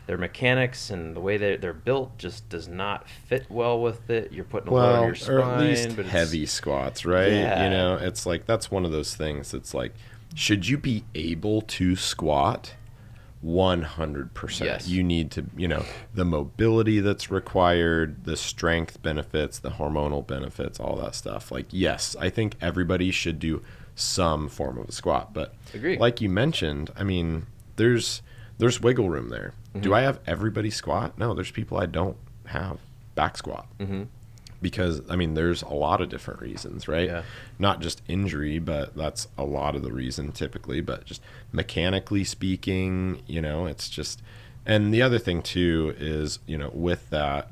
B: Their mechanics and the way they're built just does not fit well with it. You're putting a load on your spine,
A: or at least heavy squats, right? You know, it's like, that's one of those things. It's like, should you be able to squat? 100%.
B: Yes.
A: You need to, you know, the mobility that's required, the strength benefits, the hormonal benefits, all that stuff. Like, yes, I think everybody should do some form of a squat, but like you mentioned, I mean, there's wiggle room there. Do I have everybody squat? No, there's people I don't have back squat. Because, I mean, there's a lot of different reasons, right? Not just injury, but that's a lot of the reason typically, but just mechanically speaking, you know, it's just, and the other thing too is, you know, with that,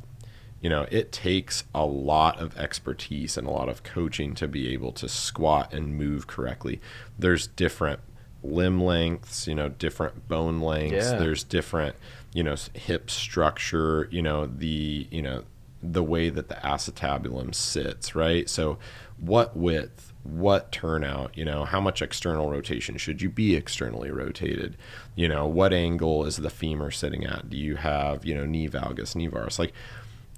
A: you know, it takes a lot of expertise and a lot of coaching to be able to squat and move correctly. There's different limb lengths, you know, different bone lengths. There's different, you know, hip structure, you know, the way that the acetabulum sits, right? So what width, what turnout, you know, how much external rotation should you be externally rotated? You know, what angle is the femur sitting at? Do you have, you know, knee valgus, knee varus? Like,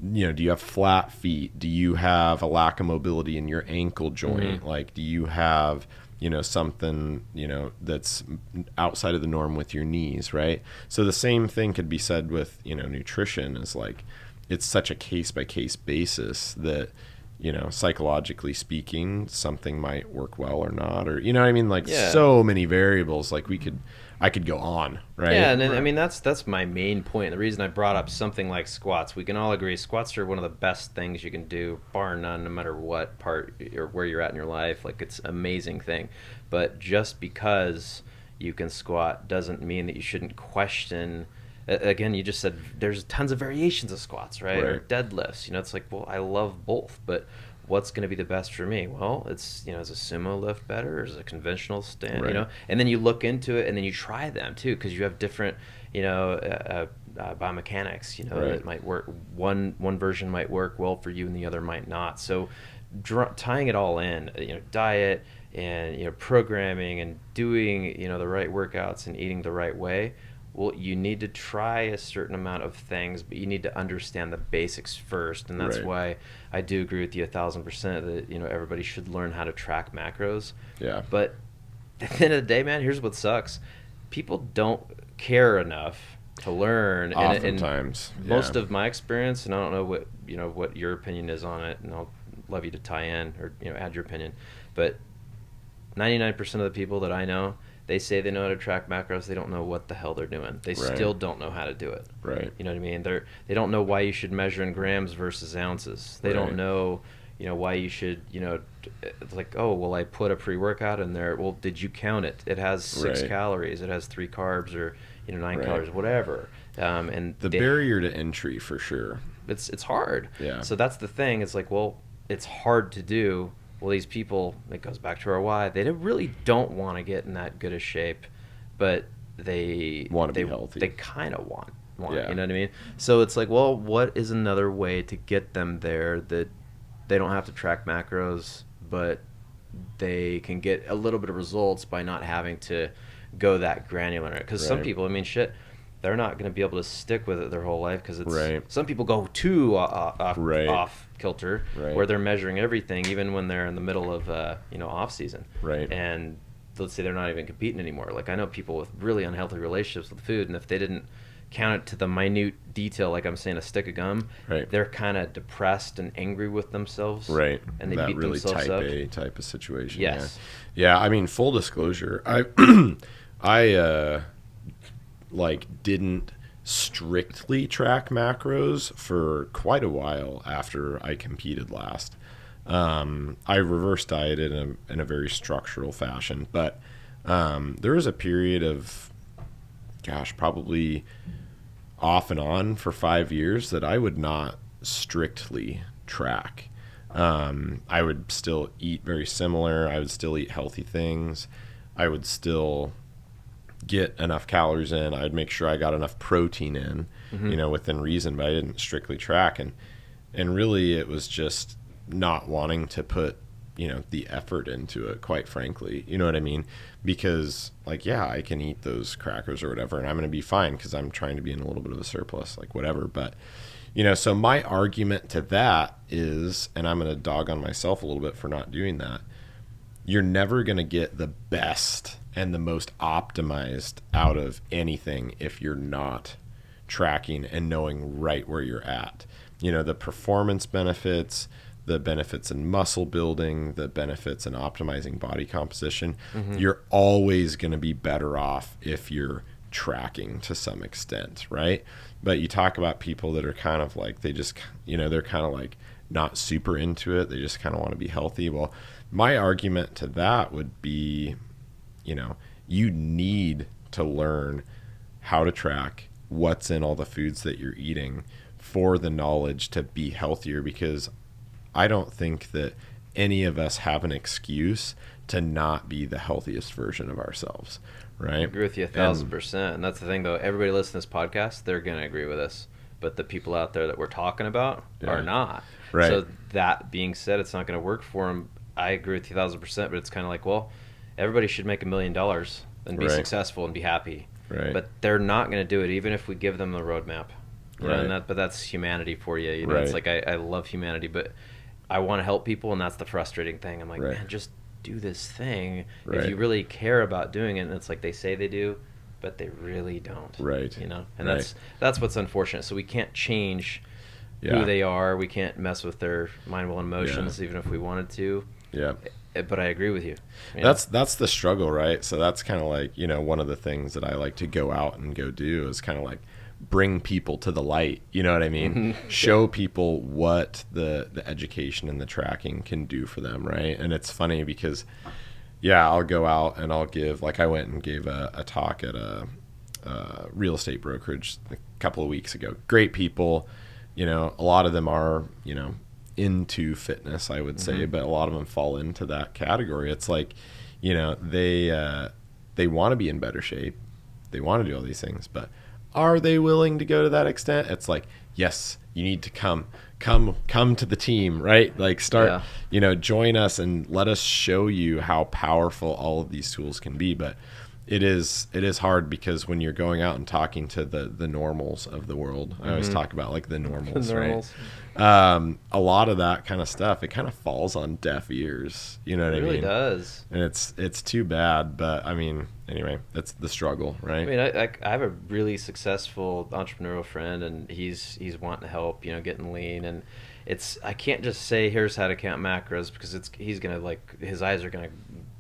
A: you know, do you have flat feet? Do you have a lack of mobility in your ankle joint? Like, do you have, you know, something, you know, that's outside of the norm with your knees, right? So the same thing could be said with, you know, nutrition. Is like, it's such a case-by-case basis that, you know, psychologically speaking, something might work well or not, or, you know what I mean? Like, so many variables, like I could go on, right?
B: Yeah, and I mean, that's my main point. The reason I brought up something like squats, we can all agree squats are one of the best things you can do, bar none, no matter what part or where you're at in your life. Like, it's an amazing thing. But just because you can squat doesn't mean that you shouldn't question. Again, you just said there's tons of variations of squats, right? Or deadlifts. You know, it's like, well, I love both, but what's going to be the best for me? Well, it's, is a sumo lift better, or is a conventional stand,
A: Right.
B: and then you look into it, and then you try them too, because you have different, biomechanics,
A: Right.
B: that might work. One version might work well for you and the other might not. So tying it all in, diet and, programming and doing, the right workouts and eating the right way. Well, you need to try a certain amount of things, but you need to understand the basics first. And that's
A: Right.
B: why I do agree with you 1,000% that, everybody should learn how to track macros.
A: Yeah.
B: But at the end of the day, man, here's what sucks. People don't care enough to learn.
A: Oftentimes.
B: And most of my experience, and I don't know what your opinion is on it, and I'll love you to tie in or, add your opinion. But 99% of the people that I know, they say they know how to track macros. They don't know what the hell they're doing. They
A: Right.
B: still don't know how to do it.
A: Right.
B: You know what I mean? They don't know why you should measure in grams versus ounces. They
A: Right.
B: don't know, why you should, like, oh, well, I put a pre-workout in there. Well, did you count it? It has 6
A: Right.
B: calories. It has 3 carbs, or 9
A: Right.
B: calories, whatever. And
A: The barrier to entry, for sure.
B: it's hard.
A: Yeah.
B: So that's the thing. It's like, well, it's hard to do. Well, these people, it goes back to our why. They really don't want to get in that good a shape, but they
A: Want to be healthy.
B: They kind of want.
A: Yeah.
B: You know what I mean? So it's like, well, what is another way to get them there that they don't have to track macros, but they can get a little bit of results by not having to go that granular? Because some
A: Right.
B: people, shit, they're not going to be able to stick with it their whole life, because it's
A: Right.
B: some people go too
A: Right.
B: off kilter,
A: Right.
B: where they're measuring everything, even when they're in the middle of off season.
A: Right.
B: And let's say they're not even competing anymore. Like, I know people with really unhealthy relationships with food, and if they didn't count it to the minute detail, like I'm saying, a stick of gum,
A: Right.
B: they're kind of depressed and angry with themselves.
A: Right.
B: And they
A: that
B: beat
A: really
B: themselves
A: type
B: up.
A: A type of situation.
B: Yes.
A: Yeah. I mean, full disclosure, I didn't strictly track macros for quite a while after I competed last. I reverse dieted in a very structural fashion, but there was a period of, probably off and on for 5 years that I would not strictly track. I would still eat very similar. I would still eat healthy things. I would still get enough calories in. I'd make sure I got enough protein in, within reason, but I didn't strictly track. And really it was just not wanting to put, the effort into it, quite frankly. You know what I mean? Because, I can eat those crackers or whatever, and I'm going to be fine because I'm trying to be in a little bit of a surplus, whatever. But, so my argument to that is, and I'm going to dog on myself a little bit for not doing that, you're never going to get the best and the most optimized out of anything if you're not tracking and knowing right where you're at. The performance benefits, the benefits in muscle building, the benefits in optimizing body composition, you're always going to be better off if you're tracking to some extent, right? But you talk about people that are kind of like, they just, they're kind of like not super into it. They just kind of want to be healthy. Well, my argument to that would be, you need to learn how to track what's in all the foods that you're eating for the knowledge to be healthier, because I don't think that any of us have an excuse to not be the healthiest version of ourselves, right? I
B: agree with you 1,000%. And that's the thing, though. Everybody listening to this podcast, they're going to agree with us. But the people out there that we're talking about are not.
A: Right.
B: So that being said, it's not going to work for them. I agree with you 1,000%, but it's kind of like, well, everybody should make $1 million and be successful and be happy.
A: Right.
B: But they're not going to do it, even if we give them the roadmap.
A: Right.
B: But that's humanity for you.
A: Right.
B: It's like I love humanity, but I want to help people, and that's the frustrating thing. I'm like, man, just do this thing if you really care about doing it. And it's like they say they do, but they really don't.
A: Right.
B: And that's what's unfortunate. So we can't change who they are. We can't mess with their mind, will, and emotions, even if we wanted to.
A: Yeah.
B: But I agree with you.
A: That's the struggle, right? So that's kind of like, one of the things that I like to go out and go do is kind of like bring people to the light. You know what I mean? Show people what the education and the tracking can do for them, right? And it's funny because, I'll go out and I'll give, I went and gave a talk at a real estate brokerage a couple of weeks ago. Great people, a lot of them are, into fitness, I would say, but a lot of them fall into that category. It's like, you know, they want to be in better shape. They want to do all these things, but are they willing to go to that extent? It's like, yes, you need to come to the team, right? Like start, you know, join us and let us show you how powerful all of these tools can be. But it is hard because when you're going out and talking to the normals of the world, I always talk about like the normals, right? A lot of that kind of stuff, it kind of falls on deaf ears. You know what I mean? It really does. And it's too bad, but I mean, anyway, that's the struggle, right?
B: I mean, I have a really successful entrepreneurial friend, and he's wanting to help, you know, getting lean, and I can't just say here's how to count macros because he's gonna like his eyes are gonna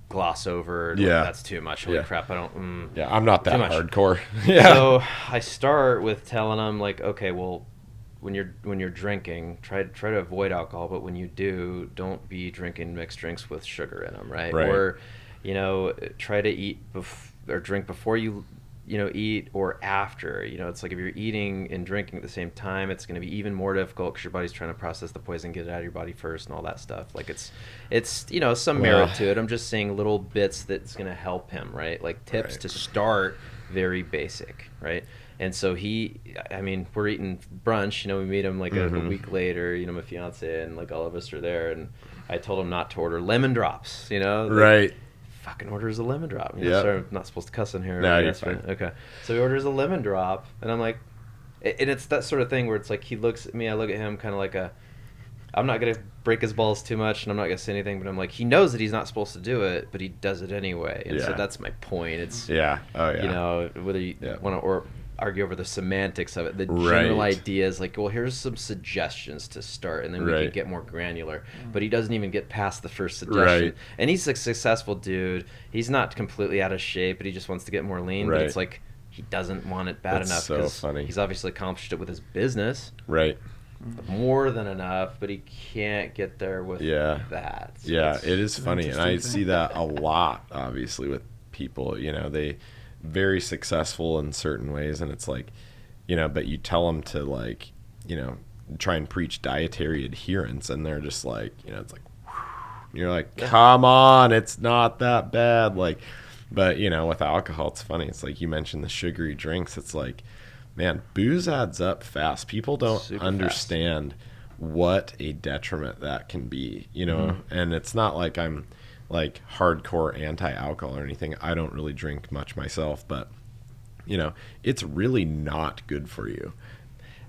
B: gloss over. Like, that's too much. Holy crap! I don't.
A: I'm not that hardcore.
B: So I start with telling him like, okay, well, when you're drinking, try to avoid alcohol, but when you do, don't be drinking mixed drinks with sugar in them, right? Or, you know, try to eat or drink before you eat or after. You know, it's like if you're eating and drinking at the same time, it's going to be even more difficult because your body's trying to process the poison, get it out of your body first, and all that stuff. Like it's you know, some merit to it. I'm just saying little bits that's going to help him, right? Like tips to start, very basic, right? And so we're eating brunch, you know, we meet him like a week later, you know, my fiance and like all of us are there, and I told him not to order lemon drops, you know? Like, fucking orders a lemon drop. You know, sorry, I'm not supposed to cuss in here.
A: No, you're fine.
B: Okay. So he orders a lemon drop, and I'm like, and it's that sort of thing where it's like he looks at me, I look at him kind of like I'm not going to break his balls too much, and I'm not going to say anything, but I'm like, he knows that he's not supposed to do it, but he does it anyway. And so that's my point. It's, you know, whether you want to argue over the semantics of it, the general idea is like, well, here's some suggestions to start, and then we can get more granular. But he doesn't even get past the first suggestion. And he's a successful dude. He's not completely out of shape, but he just wants to get more lean. But it's like he doesn't want it bad enough because he's obviously accomplished it with his business. More than enough, but he can't get there with that. So
A: it is funny, and I see that a lot, obviously, with people. You know, they very successful in certain ways, and it's like, you know, but you tell them to, like, you know, try and preach dietary adherence, and they're just like, you know, it's like, whew. You're like, come on, it's not that bad. Like, but, you know, with alcohol, it's funny. It's like you mentioned the sugary drinks. It's like, man, booze adds up fast. People don't understand what a detriment that can be, you know? And it's not like I'm like hardcore anti-alcohol or anything. I don't really drink much myself, but, you know, it's really not good for you.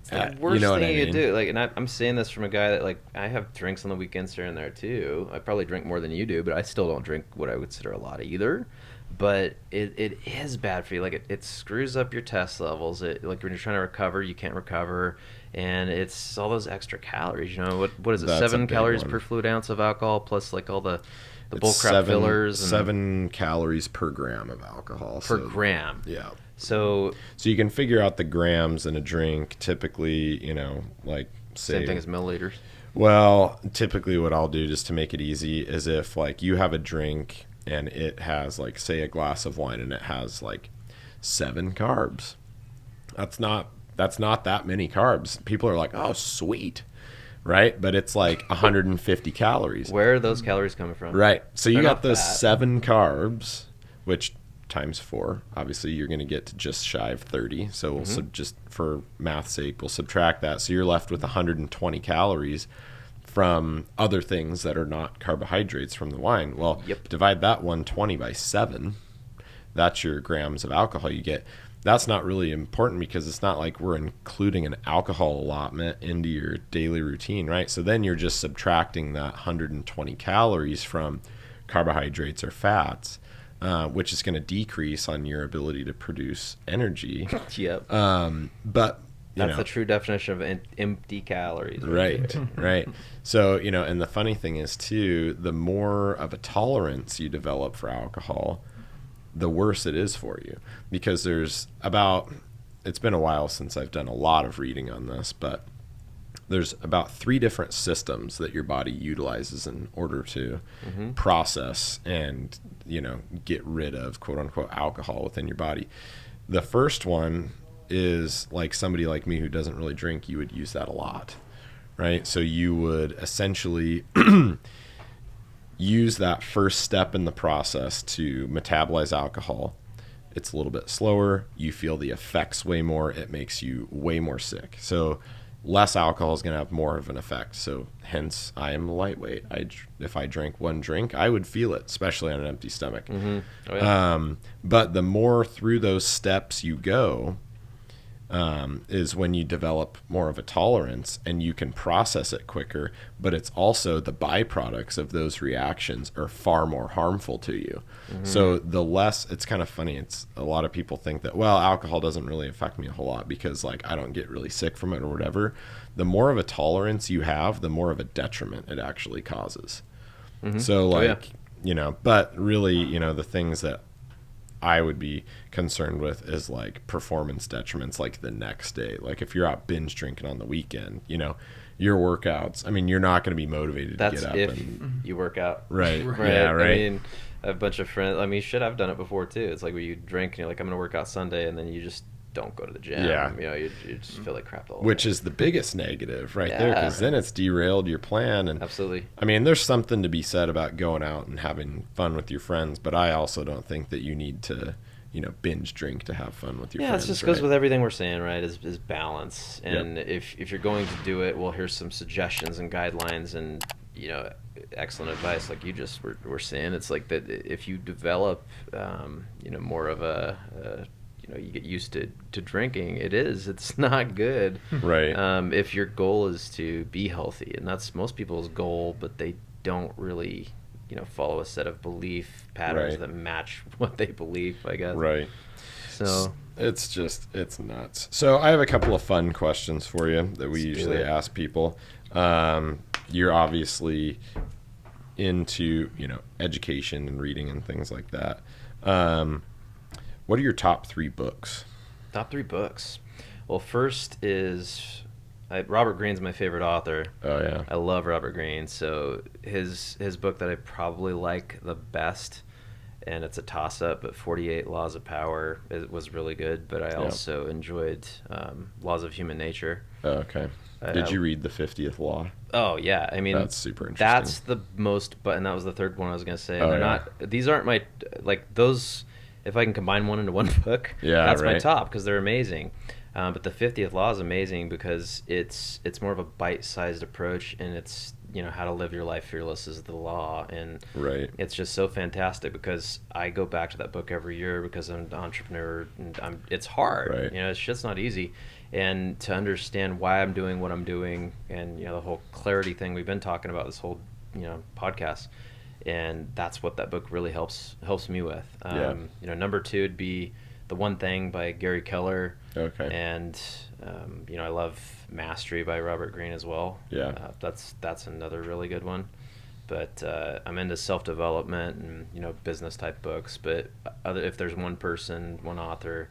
B: It's the worst thing you do. Like, and I'm saying this from a guy that, like, I have drinks on the weekends here and there too. I probably drink more than you do, but I still don't drink what I would consider a lot either. But it is bad for you. Like, it screws up your test levels. Like, when you're trying to recover, you can't recover. And it's all those extra calories, you know. What is it, 7 calories per fluid ounce of alcohol, plus, like, all the bullcrap fillers?
A: 7 calories per gram of alcohol.
B: Per gram.
A: Yeah.
B: So
A: you can figure out the grams in a drink, typically, you know, like, say...
B: Same thing as milliliters?
A: Well, typically what I'll do, just to make it easy, is if, like, you have a drink... and it has, like, say a glass of wine, and it has like 7 carbs. That's not that many carbs. People are like, oh, sweet, right? But it's like 150 calories.
B: Where are those calories coming from?
A: Right. So you got those 7 carbs, which times 4, obviously you're going to get to just shy of 30. So we'll just for math's sake, we'll subtract that. So you're left with 120 calories from other things that are not carbohydrates from the wine. Well, divide that 120 by 7. That's your grams of alcohol you get. That's not really important because it's not like we're including an alcohol allotment into your daily routine, right? So then you're just subtracting that 120 calories from carbohydrates or fats, which is going to decrease on your ability to produce energy. But
B: that's the true definition of empty calories.
A: Right. So, you know, and the funny thing is, too, the more of a tolerance you develop for alcohol, the worse it is for you. Because it's been a while since I've done a lot of reading on this, but there's about 3 different systems that your body utilizes in order to process and, you know, get rid of, quote unquote, alcohol within your body. The first one is like somebody like me who doesn't really drink, you would use that a lot, right? So you would essentially use that first step in the process to metabolize alcohol. It's a little bit slower. You feel the effects way more. It makes you way more sick. So less alcohol is going to have more of an effect. So hence, I am lightweight. If I drank one drink, I would feel it, especially on an empty stomach.
B: Mm-hmm. Oh, yeah.
A: But the more through those steps you go, is when you develop more of a tolerance and you can process it quicker. But it's also the byproducts of those reactions are far more harmful to you. Mm-hmm. So the less, it's kind of funny. It's a lot of people think that, well, alcohol doesn't really affect me a whole lot because like I don't get really sick from it or whatever. The more of a tolerance you have, the more of a detriment it actually causes. Mm-hmm. So like, but really, the things that I would be concerned with is like performance detriments like the next day. Like if you're out binge drinking on the weekend, your workouts, I mean, you're not going to be motivated to get up.
B: That's if you work out.
A: Right.
B: Right.
A: Yeah, right.
B: I mean, I have a bunch of friends. I mean, I've done it before too. It's like where you drink and you're like, I'm going to work out Sunday, and then you just don't go to the gym.
A: Yeah.
B: You just feel like crap the whole
A: Which
B: day.
A: is the biggest negative right there, because then it's derailed your plan. And
B: absolutely.
A: I mean, there's something to be said about going out and having fun with your friends, but I also don't think that you need to binge drink to have fun with your friends.
B: Yeah, it just goes with everything we're saying, right, is balance. And if you're going to do it, well, here's some suggestions and guidelines and, excellent advice like you just were saying. It's like that if you develop, more of you get used to drinking, it's not good.
A: Right.
B: If your goal is to be healthy, and that's most people's goal, but they don't really follow a set of belief patterns that match what they believe, I guess.
A: Right.
B: So
A: it's nuts. So I have a couple of fun questions for you that we usually ask people. You're obviously into, education and reading and things like that. What are your top 3 books?
B: Top 3 books. Well, first is Robert Greene's my favorite author.
A: Oh yeah,
B: I love Robert Greene. So his book that I probably like the best, and it's a toss-up, but 48 Laws of Power was really good. But I also enjoyed Laws of Human Nature.
A: Oh, okay. Did you read the 50th Law?
B: Oh yeah, I mean
A: that's super interesting.
B: That's the most, and that was the third one I was gonna say.
A: Oh,
B: They're not; these aren't my those. If I can combine one into one book, that's my top because they're amazing. But the 50th Law is amazing because it's more of a bite-sized approach, and it's how to live your life fearless is the law, and it's just so fantastic because I go back to that book every year because I'm an entrepreneur and it's hard. It's just not easy, and to understand why I'm doing what I'm doing, and the whole clarity thing we've been talking about this whole podcast. And that's what that book really helps me with. Number 2 would be The One Thing by Gary Keller.
A: Okay.
B: And I love Mastery by Robert Greene as well.
A: Yeah.
B: That's another really good one. But I'm into self-development and business type books. But if there's one person, one author,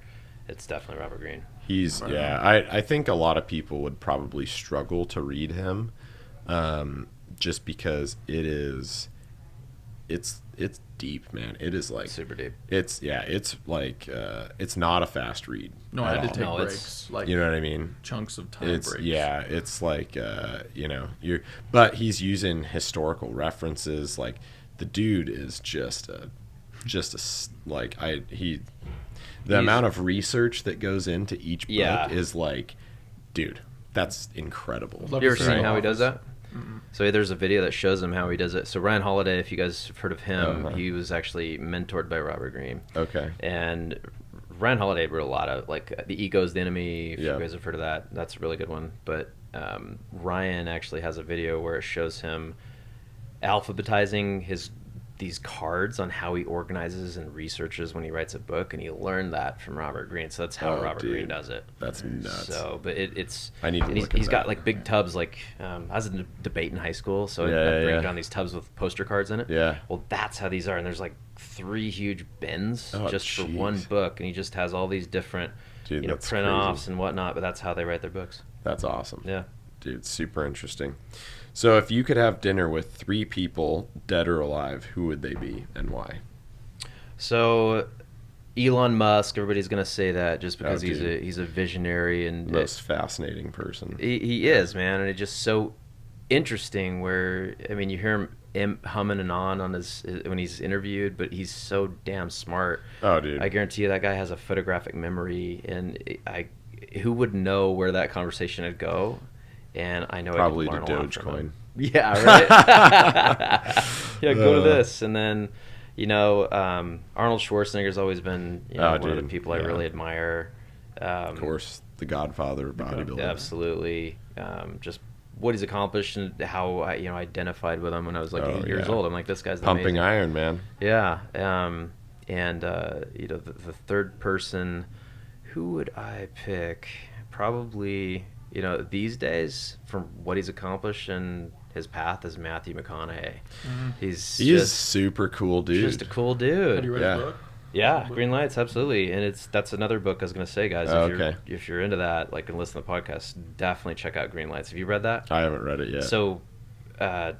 B: it's definitely Robert Greene.
A: I think a lot of people would probably struggle to read him, just because it's deep, man. It is like
B: super deep.
A: It's like it's not a fast read.
C: No, I had to take breaks, like
A: you know what I mean.
C: Chunks of time breaks.
A: Yeah, it's like but he's using historical references. Like the dude is the amount of research that goes into each book is like, dude, that's incredible.
B: You ever seen how he does that? Mm-hmm. So there's a video that shows him how he does it. So Ryan Holiday, if you guys have heard of him, he was actually mentored by Robert Greene.
A: Okay.
B: And Ryan Holiday wrote a lot of The Ego is the Enemy. If you guys have heard of that, that's a really good one. But Ryan actually has a video where it shows him alphabetizing these cards on how he organizes and researches when he writes a book, and he learned that from Robert Greene. So that's how Robert Greene does it.
A: That's nuts.
B: So, but it's
A: I need to look at
B: he's got
A: that.
B: Big tubs. I was in a debate in high school, so I'd bring down these tubs with poster cards in it.
A: Yeah.
B: Well, that's how these are, and there's 3 huge bins for one book, and he just has all these different print offs and whatnot. But that's how they write their books.
A: That's awesome.
B: Yeah.
A: Dude, super interesting. So if you could have dinner with 3 people, dead or alive, who would they be and why?
B: So Elon Musk, everybody's gonna say that just because he's a visionary and
A: most fascinating person.
B: He is, man, and it's just so interesting. Where I mean, you hear him humming and on his when he's interviewed, but he's so damn smart.
A: Oh, dude!
B: I guarantee you that guy has a photographic memory, and who would know where that conversation would go? And I know
A: probably
B: I
A: the Dogecoin.
B: Yeah, right. Yeah, go to this, and then. Arnold Schwarzenegger's always been one of the people I really admire.
A: Of course, the godfather of bodybuilding.
B: Absolutely. Just what he's accomplished and how I identified with him when I was like 8 years old. I'm like, this guy's
A: pumping
B: amazing.
A: iron, man.
B: Yeah. The third person, who would I pick? Probably, these days from what he's accomplished and his path is Matthew McConaughey. Mm-hmm. He's
A: super cool dude.
B: Just a cool dude.
C: Have you read the book?
B: Yeah, Green Lights, absolutely. And that's another book I was going to say, guys. If you're into that, like, and listen to the podcast, definitely check out Green Lights. Have you read that?
A: I haven't read it yet.
B: So,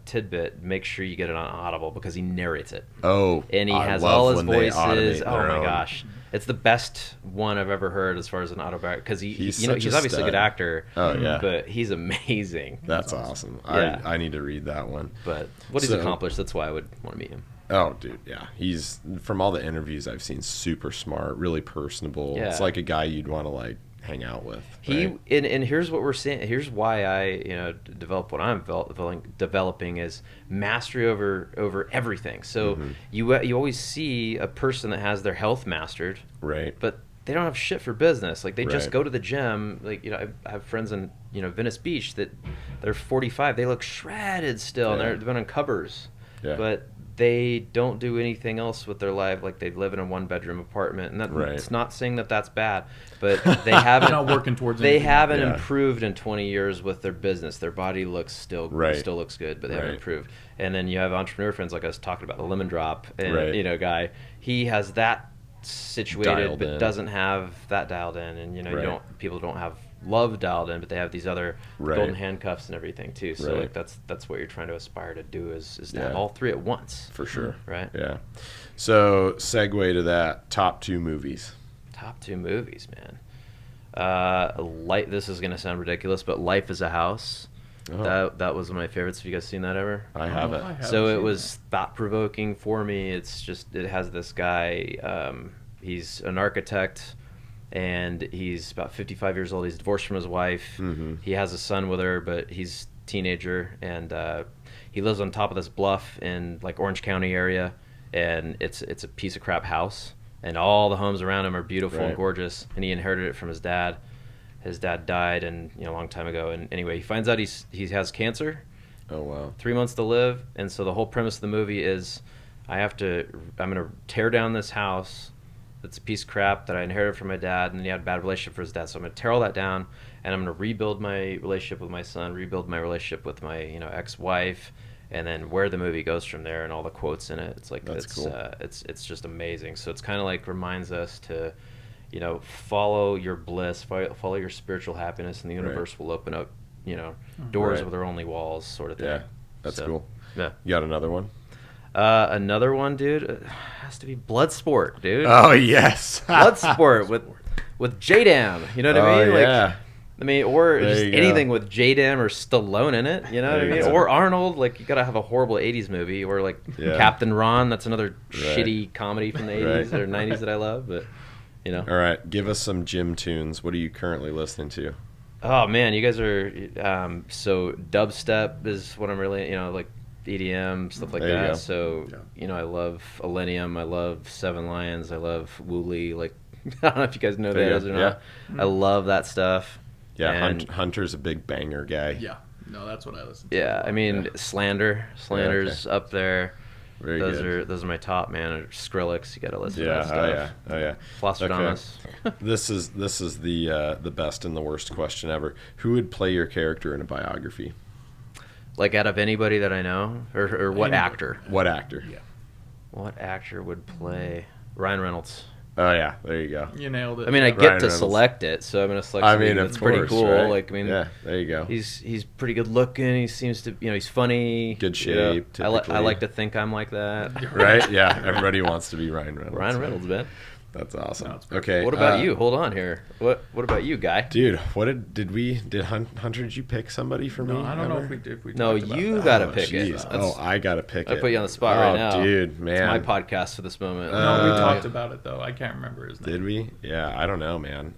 B: tidbit, make sure you get it on Audible because he narrates it.
A: Oh,
B: and he has all his voices. Oh my gosh. It's the best one I've ever heard as far as an autobiography because he's obviously a good actor.
A: Oh yeah,
B: but he's amazing.
A: That's awesome.
B: Yeah.
A: I need to read that one.
B: But what he's accomplished, that's why I would want to meet him.
A: Oh, dude, yeah. He's, from all the interviews I've seen, super smart, really personable. Yeah. It's like a guy you'd want to like hang out with. Right?
B: And here's what we're saying. Here's why I develop what I'm developing is mastery over everything. So you always see a person that has their health mastered,
A: right?
B: But they don't have shit for business. Like they just go to the gym. Like I have friends in Venice Beach that they're 45. They look shredded still, and they've been on covers, but they don't do anything else with their life. Like they live in a 1-bedroom apartment, and it's not saying that that's bad, but they haven't
C: not working towards
B: they haven't improved in 20 years with their business. Their body looks still looks good, but they haven't improved. And then you have entrepreneur friends like I was talking about, the Lemon Drop, and guy, he has that situated but doesn't have that dialed in, and people don't have love dialed in, but they have these other golden handcuffs and everything too. So like that's what you're trying to aspire to do is to have all three at once.
A: For sure.
B: Right?
A: Yeah. So segue to that, top 2 movies.
B: Top 2 movies, man. This is gonna sound ridiculous, but Life is a House. Oh. That was one of my favorites. Have you guys seen that ever?
A: I haven't.
B: So it was thought provoking for me. It's just it has this guy. He's an architect. And he's about 55 years old. He's divorced from his wife. Mm-hmm. He has a son with her, but he's a teenager. And he lives on top of this bluff in like Orange County area. And it's a piece of crap house. And all the homes around him are beautiful and gorgeous. And he inherited it from his dad. His dad died a long time ago. And anyway, he finds out he has cancer.
A: Oh, wow.
B: 3 months to live. And so the whole premise of the movie is I'm going to tear down this house. It's a piece of crap that I inherited from my dad, and he had a bad relationship for his dad. So I'm going to tear all that down, and I'm going to rebuild my relationship with my son, rebuild my relationship with my ex-wife, and then where the movie goes from there and all the quotes in it. It's like cool. It's just amazing. So it's kind of like reminds us to, follow your bliss, follow your spiritual happiness, and the universe will open up, doors where there are only walls, sort of thing.
A: Yeah, that's cool.
B: Yeah,
A: you got another one?
B: Another one, dude, has to be Bloodsport, dude.
A: Oh yes,
B: Bloodsport with J-Dam. You know what I mean?
A: Yeah.
B: Or there just anything with J-Dam or Stallone in it. You know what I mean? Or Arnold. Like you gotta have a horrible '80s movie, or like Captain Ron. That's another shitty comedy from the '80s or '90s that I love. But
A: All right, give us some gym tunes. What are you currently listening to?
B: Oh man, you guys are so dubstep is what I'm really like. EDM, stuff like that. So, I love Millennium. I love Seven Lions. I love Wooly. Like, I don't know if you guys know that or not. I love that stuff.
A: Yeah, Hunter's a big banger guy.
C: Yeah. No, that's what I listen to.
B: Yeah, I mean, Slander's up there.
A: Very good.
B: Those are my top, man. Skrillex, you got to listen to that
A: stuff. Oh yeah.
B: Flostradamus.
A: Okay. This is the best and the worst question ever. Who would play your character in a biography?
B: Like out of anybody that I know, or what actor?
A: What actor?
C: Yeah.
B: What actor would play Ryan Reynolds?
A: Oh yeah, there you go.
C: You nailed it.
B: I mean, I get to select it, so I'm gonna select something that's pretty cool.
A: Right?
B: Like, I mean,
A: yeah, there you go.
B: He's pretty good looking. He seems to, he's funny.
A: Good shape.
B: I like to think I'm like that.
A: Right? Yeah. Everybody wants to be Ryan Reynolds.
B: Ryan Reynolds, man.
A: That's awesome.
C: No, it's perfect.
A: Okay.
B: What about you? Hold on here. What about you, guy?
A: Dude, did Hunter, did you pick somebody for me?
C: No, I don't know
A: ever?
C: if we
B: No,
C: talked about
B: you
C: that.
B: gotta pick it.
A: Jeez. Oh, I gotta pick it.
B: I put you on the spot right now.
A: Dude, man.
B: It's my podcast for this moment.
C: No, we talked about it though. I can't remember his name.
A: Did we? Yeah, I don't know, man.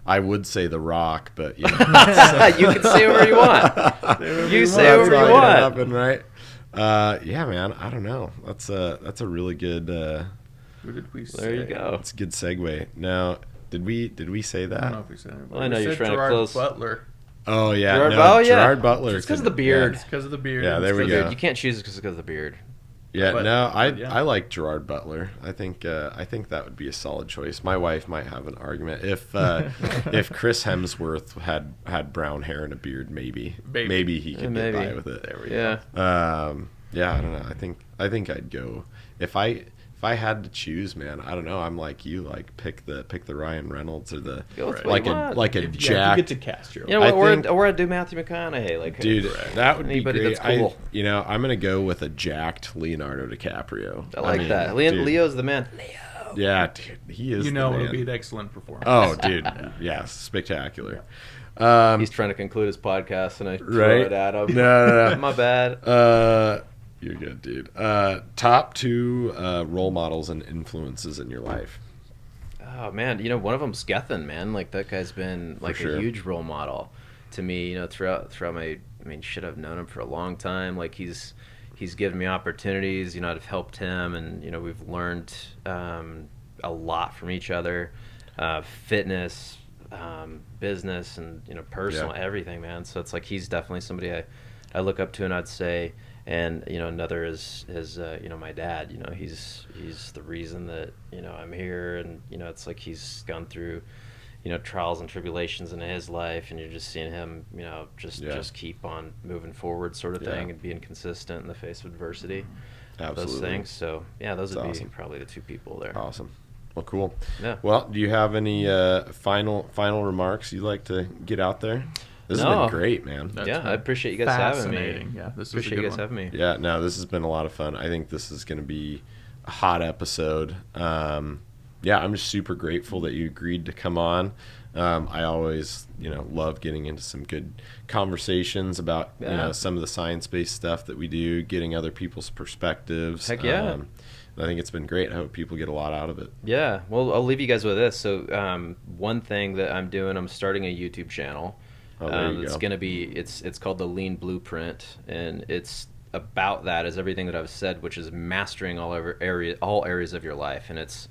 A: I would say The Rock, but you know,
B: you can say whatever you want. You say whatever you want.
A: Happen, right? Yeah, man. I don't know. That's a really good.
C: Who did we say?
B: There you go.
A: It's a good segue. Now, did we say that?
C: I don't know if we said it.
B: Well, I know
C: We
B: you're
C: said
B: trying to
C: Gerard
B: close.
C: Butler.
A: Oh yeah,
B: Gerard,
A: Gerard Butler.
B: It's because of the beard.
C: It's because of the beard.
A: Yeah, there we
B: Because
A: go.
B: You can't choose it because of the beard.
A: Yeah,
C: But-
A: no,
C: yeah.
A: I like Gerard Butler. I think that would be a solid choice. My wife might have an argument if if Chris Hemsworth had brown hair and a beard, maybe he could get by with it.
C: There we
B: Yeah.
A: Yeah, I don't know. I think I'd go if I had to choose, man. I don't know. I'm like you, like pick the Ryan Reynolds or the
B: Go with
A: like
B: what you
A: a
B: want.
A: like a
C: If you
A: jacked.
C: get to cast your own.
B: You know what?
A: I think-
B: Or I'd do Matthew McConaughey. Like,
A: Dude, that would be
B: Anybody
A: great.
B: that's cool.
A: I'm gonna go with a jacked Leonardo DiCaprio.
B: I like
A: mean,
B: that.
A: dude.
B: Leo's the man.
A: Yeah, dude, he is.
C: You know,
A: the
C: it'll
A: man.
C: be an excellent performance.
A: Oh, dude, yeah, spectacular.
B: He's trying to conclude his podcast, and I throw
A: Right?
B: it at him.
A: No.
B: My bad.
A: You're good, dude. Top 2 role models and influences in your life.
B: Oh man, one of them's Gethin, man. Like that guy's been like
A: sure.
B: a huge role model to me. Throughout my, I've known him for a long time. Like he's given me opportunities. I've helped him, and we've learned a lot from each other. Fitness, business, and personal, everything, man. So it's like he's definitely somebody I look up to, and I'd say. And another is my dad. He's the reason that I'm here, and it's like he's gone through trials and tribulations in his life, and you're just seeing him just keep on moving forward, sort of thing, and being consistent in the face of adversity.
A: Absolutely.
B: Those things. So yeah, those would
A: awesome.
B: be probably the 2 people there.
A: Awesome. Well, cool.
B: Yeah.
A: Well, do you have any final remarks you'd like to get out there? This has
B: No.
A: been great, man.
C: That's
B: I appreciate you guys having me.
C: fascinating. Yeah, this is a
B: Appreciate
C: good
B: you guys
C: one.
B: having me.
A: Yeah, no, this has been a lot of fun. I think this is going to be a hot episode. I'm just super grateful that you agreed to come on. I always, love getting into some good conversations about, some of the science-based stuff that we do, getting other people's perspectives.
B: Heck yeah.
A: I think it's been great. I hope people get a lot out of it.
B: Yeah. Well, I'll leave you guys with this. So one thing that I'm doing, I'm starting a YouTube channel.
A: Oh, there you
B: It's
A: go.
B: going to be, it's called The Lean Blueprint, and it's about that as everything that I've said, which is mastering all areas of your life. And it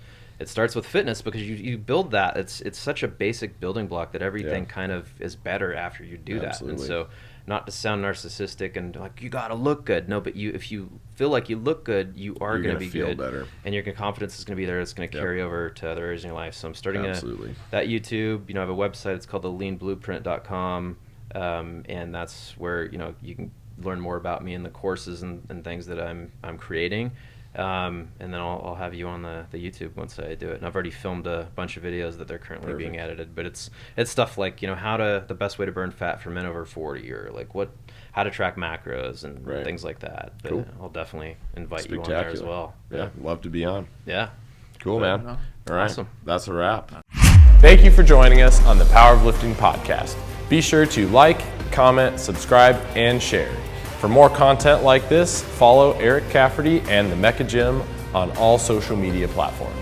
B: starts with fitness, because you build that. It's such a basic building block that everything kind of is better after you do that.
A: Absolutely.
B: And so, not to sound narcissistic and like you gotta look good. No, but if you feel like you look good, you are
A: You're
B: going to
A: gonna
B: be
A: feel
B: good,
A: better.
B: and your confidence is going to be there. It's going to carry over to other areas in your life. So I'm starting
A: Absolutely.
B: that YouTube. I have a website. It's called theleanblueprint.com, and that's where you can learn more about me and the courses and things that I'm creating. And then I'll have you on the YouTube once I do it. And I've already filmed a bunch of videos that they're currently being edited. But it's stuff like the best way to burn fat for men over 40, or like how to track macros and things like that. But
A: Cool.
B: I'll definitely invite you on there as well.
A: Yeah, love to be on.
B: Yeah.
A: Cool, man.
C: no.
A: All right,
B: Awesome.
A: that's a wrap. Thank you for joining us on the Power of Lifting podcast. Be sure to like, comment, subscribe, and share. For more content like this, follow Eric Cafferty and the Mecca Gym on all social media platforms.